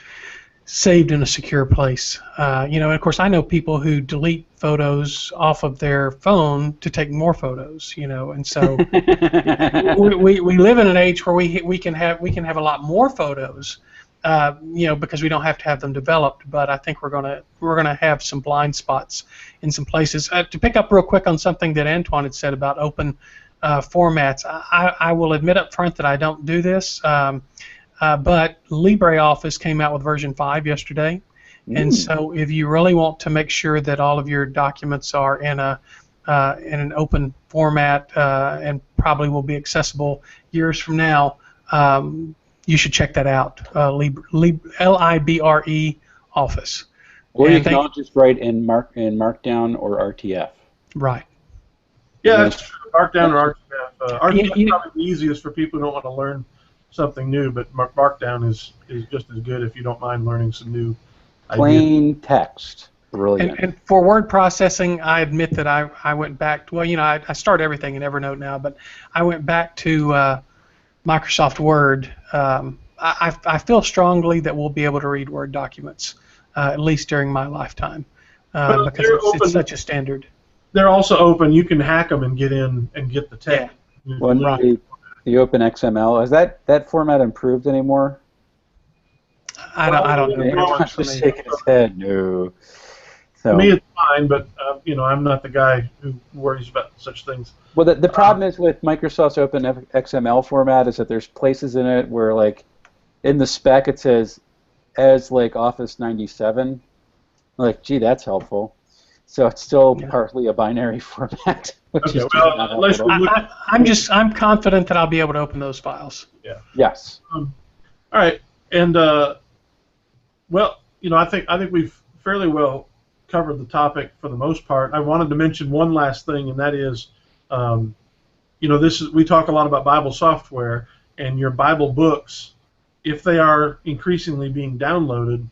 saved in a secure place. And of course, I know people who delete photos off of their phone to take more photos. And so we live in an age where we can have a lot more photos. Because we don't have to have them developed, but I think we're gonna have some blind spots in some places. To pick up real quick on something that Antoine had said about open formats, I will admit up front that I don't do this, but LibreOffice came out with version 5 yesterday, and so if you really want to make sure that all of your documents are in an open format and probably will be accessible years from now, you should check that out. Libre Office. Or you can all just write in Markdown or RTF. Right. Yeah, that's true. Markdown or RTF. RTF is probably the easiest for people who don't want to learn something new, but Markdown is just as good if you don't mind learning some new plain text. Brilliant. And for word processing, I admit that I went back to, I start everything in Evernote now, but I went back to Microsoft Word. I feel strongly that we'll be able to read Word documents, at least during my lifetime, because it's such a standard. They're also open. You can hack them and get in and get the text. Yeah. Well, the Open XML, has that format improved anymore? I don't know. Antoine's just shaking his head. No. So, to me, it's fine, but I'm not the guy who worries about such things. Well, the problem is with Microsoft's Open XML format is that there's places in it where, like, in the spec it says as like Office 97. Like, gee, that's helpful. So it's still partly a binary format. Which is I'm confident that I'll be able to open those files. Yeah. Yes. All right, and I think we've fairly well covered the topic for the most part. I wanted to mention one last thing, and that is, we talk a lot about Bible software, and your Bible books, if they are increasingly being downloaded,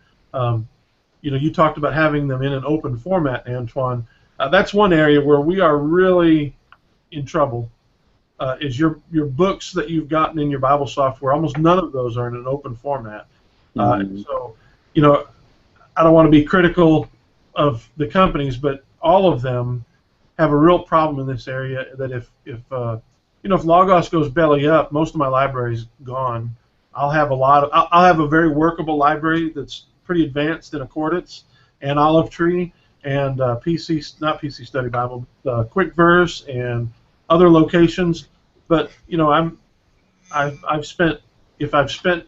you talked about having them in an open format, Antoine. That's one area where we are really in trouble. Is your books that you've gotten in your Bible software? Almost none of those are in an open format. So, I don't want to be critical of the companies, but all of them have a real problem in this area. That if Logos goes belly up, most of my library's gone. I'll have a very workable library that's pretty advanced in Accordance and Olive Tree and not PC Study Bible, Quick Verse and other locations. But I've spent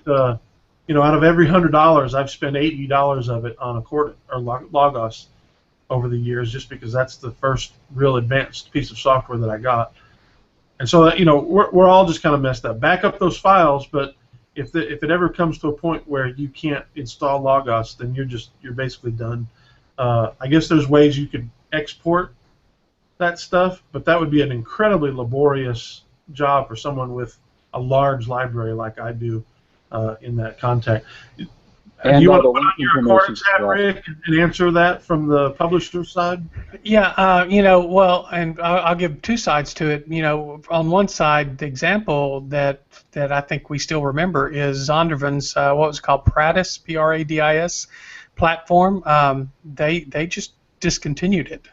out of every $100, I've spent $80 of it on Accordance or Logos over the years, just because that's the first real advanced piece of software that I got. And so we're all just kind of messed up. Back up those files, but if it ever comes to a point where you can't install Logos, then you're basically done. I guess there's ways you could export that stuff, but that would be an incredibly laborious job for someone with a large library like I do in that context. Do you want to put on your Accordance hat, Rick, and answer that from the publisher side? Yeah, and I'll give two sides to it. On one side, the example that I think we still remember is Zondervan's, what was it called, Pradis, Pradis platform. They just discontinued it,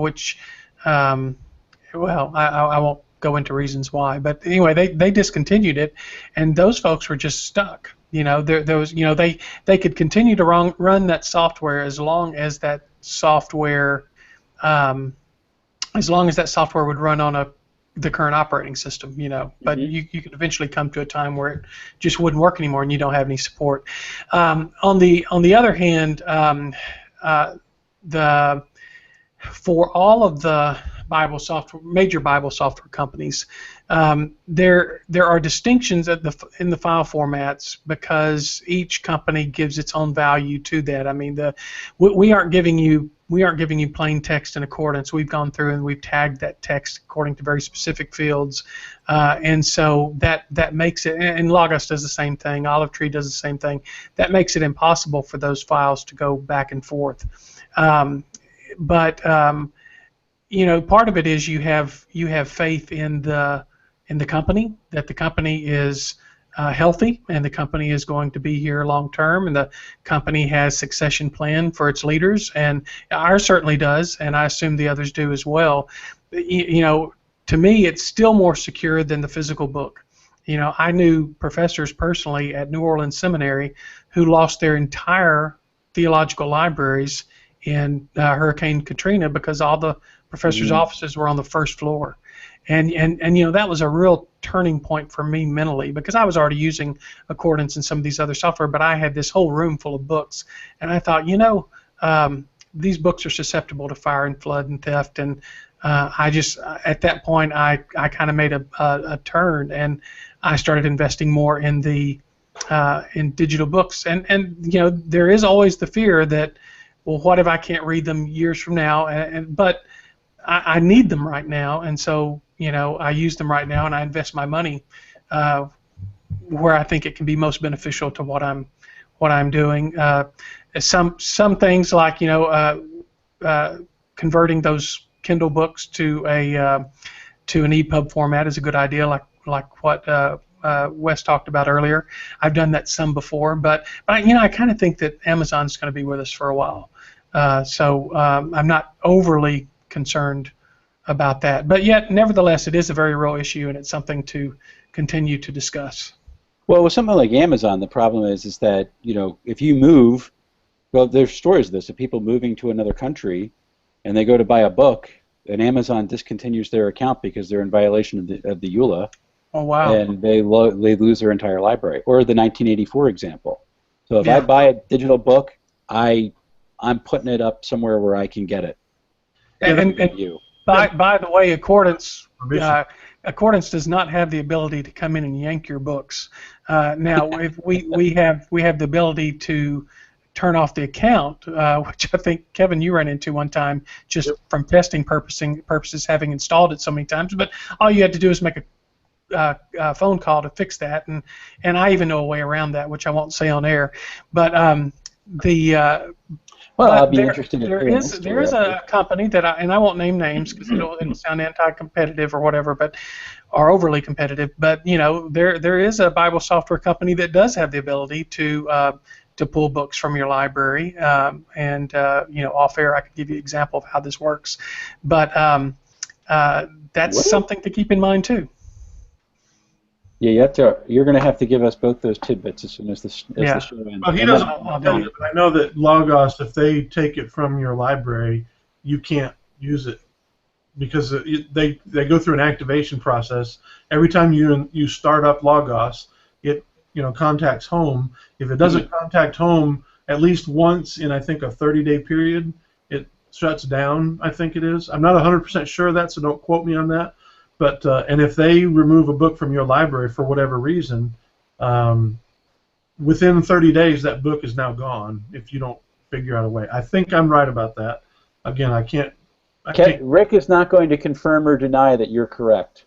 which well, I won't go into reasons why, but anyway, they discontinued it, and those folks were just stuck. There was, they could continue to run that software as long as that software, would run on the current operating system. But you could eventually come to a time where it just wouldn't work anymore, and you don't have any support. On the other hand, for all of the major Bible software companies, there are distinctions in the file formats because each company gives its own value to that. I mean, we aren't giving you plain text in accordance. We've gone through and we've tagged that text according to very specific fields, and so that makes it. And Logos does the same thing. Olive Tree does the same thing. That makes it impossible for those files to go back and forth. But part of it is you have faith in the company, that the company is healthy and the company is going to be here long term, and the company has succession plan for its leaders, and ours certainly does, and I assume the others do as well. To me, it's still more secure than the physical book. I knew professors personally at New Orleans Seminary who lost their entire theological libraries in Hurricane Katrina because all the professors' offices were on the first floor, and that was a real turning point for me mentally, because I was already using Accordance and some of these other software, but I had this whole room full of books, and I thought, these books are susceptible to fire and flood and theft, and at that point I kind of made a turn, and I started investing more in in digital books, and there is always the fear that, well, what if I can't read them years from now? But I need them right now, and so I use them right now, and I invest my money where I think it can be most beneficial to what I'm doing. Some things like converting those Kindle books to an EPUB format is a good idea, like what Wes talked about earlier. I've done that some before, but I kind of think that Amazon's going to be with us for a while, so I'm not overly concerned about that. But yet, nevertheless, it is a very real issue, and it's something to continue to discuss. Well, with something like Amazon, the problem is that if you move, well, there's stories of this of people moving to another country, and they go to buy a book, and Amazon discontinues their account because they're in violation of the EULA. Oh, wow. And they lose their entire library. Or the 1984 example. So if I buy a digital book, I'm putting it up somewhere where I can get it. And by the way, Accordance does not have the ability to come in and yank your books. Now, if we have the ability to turn off the account, which I think, Kevin, you ran into one time just from testing purposes, having installed it so many times. But all you had to do is make a phone call to fix that, and I even know a way around that, which I won't say on air. But I'll be interested in hearing there is a company that I won't name names because it'll sound anti-competitive or whatever, or overly competitive. But there is a Bible software company that does have the ability to pull books from your library, and off air I could give you an example of how this works. But that's something to keep in mind too. Yeah, you're going to have to give us both those tidbits as soon as the show ends. Well, he doesn't tell you, but I know that Logos, if they take it from your library, you can't use it because they go through an activation process. Every time you start up Logos, it contacts home. If it doesn't contact home at least once in, I think, a 30-day period, it shuts down. I think it is. I'm not 100% sure of that, so don't quote me on that. But and if they remove a book from your library for whatever reason, within 30 days that book is now gone if you don't figure out a way. I think I'm right about that. Again, I can't. Rick is not going to confirm or deny that you're correct.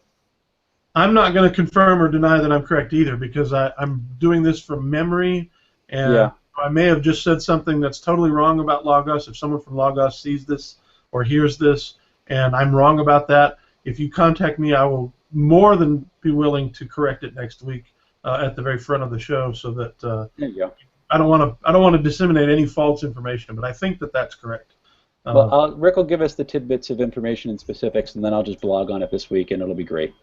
I'm not going to confirm or deny that I'm correct either because I'm doing this from memory, and I may have just said something that's totally wrong about Logos. If someone from Logos sees this or hears this and I'm wrong about that, if you contact me, I will more than be willing to correct it next week at the very front of the show, so that there you go. I don't want to disseminate any false information, but I think that that's correct. Well, Rick will give us the tidbits of information and specifics, and then I'll just blog on it this week, and it'll be great.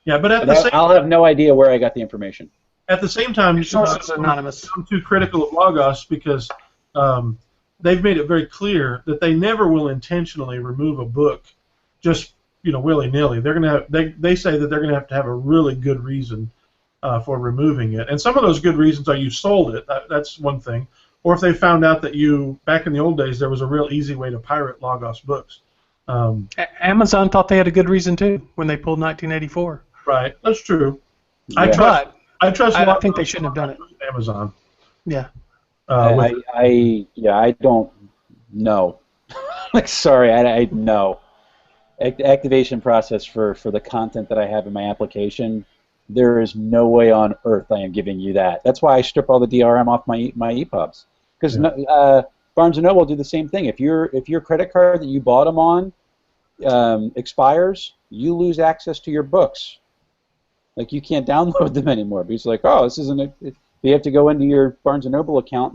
Yeah, but I'll have no idea where I got the information. At the same time, sources anonymous. I'm too critical of Logos because they've made it very clear that they never will intentionally remove a book just willy-nilly. They're gonna they say that they're gonna have a really good reason for removing it, and some of those good reasons are you sold it. That's one thing. Or if they found out that back in the old days, there was a real easy way to pirate Logos books. Amazon thought they had a good reason too when they pulled 1984. Right, that's true. Yeah. I trust. I think they shouldn't have done it. Amazon. Yeah. I don't know. Sorry, I know. Activation process for the content that I have in my application. There is no way on earth I am giving you that. That's why I strip all the DRM off my EPUBs. Because Barnes & Noble will do the same thing. If your credit card that you bought them on expires, you lose access to your books. Like, you can't download them anymore. Because like, oh, this isn't it. You have to go into your Barnes & Noble account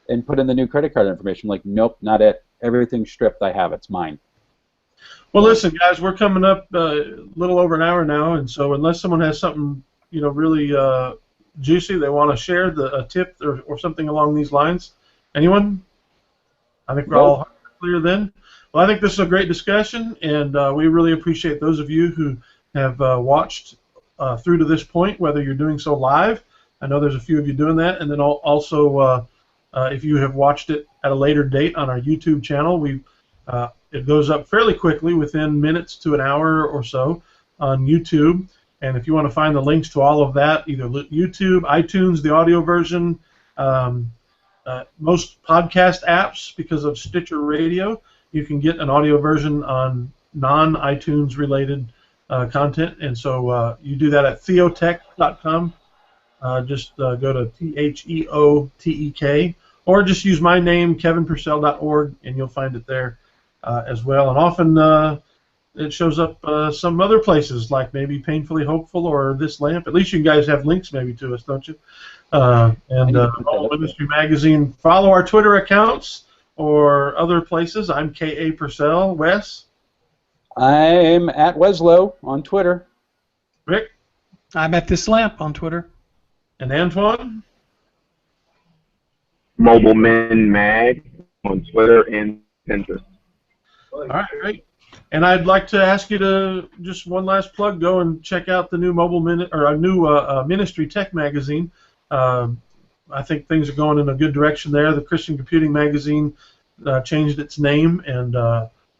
and put in the new credit card information. Like, nope, not it. Everything's stripped. I have it. It's mine. Well, listen, guys, we're coming up a little over an hour now, and so unless someone has something really juicy they want to share, a tip or something along these lines, anyone? I think we're all clear then. Well, I think this is a great discussion, and we really appreciate those of you who have watched through to this point, whether you're doing so live. I know there's a few of you doing that, and then also if you have watched it at a later date on our YouTube channel, it goes up fairly quickly, within minutes to an hour or so on YouTube. And if you want to find the links to all of that, either YouTube, iTunes, the audio version, most podcast apps, because of Stitcher Radio, you can get an audio version on non-iTunes related content. And so you do that at theotek.com. Just go to THEOTEK, or just use my name, kevinpurcell.org, and you'll find it there as well. And often it shows up some other places, like maybe Painfully Hopeful or This Lamp. At least you guys have links maybe to us, don't you? And Mobile Ministry Magazine. Follow our Twitter accounts or other places. I'm K.A. Purcell. Wes? I'm at Weslow on Twitter. Rick? I'm at This Lamp on Twitter. And Antoine? Mobile Men Mag on Twitter and Pinterest. All right, great. And I'd like to ask you to, just one last plug, go and check out the new Ministry Tech magazine. I think things are going in a good direction there. The Christian Computing magazine changed its name, and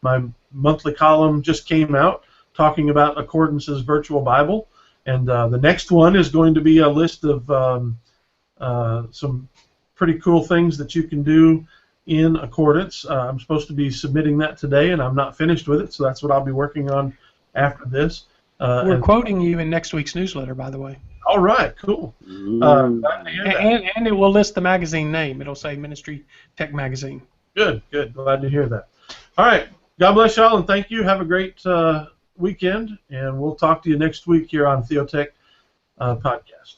my monthly column just came out talking about Accordance's Virtual Bible. And the next one is going to be a list of some pretty cool things that you can do in Accordance. I'm supposed to be submitting that today, and I'm not finished with it, so that's what I'll be working on after this. We're quoting you in next week's newsletter, by the way. All right, cool. And it will list the magazine name. It'll say Ministry Tech Magazine. Good, good. Glad to hear that. All right. God bless y'all, and thank you. Have a great weekend, and we'll talk to you next week here on Theotek Podcast.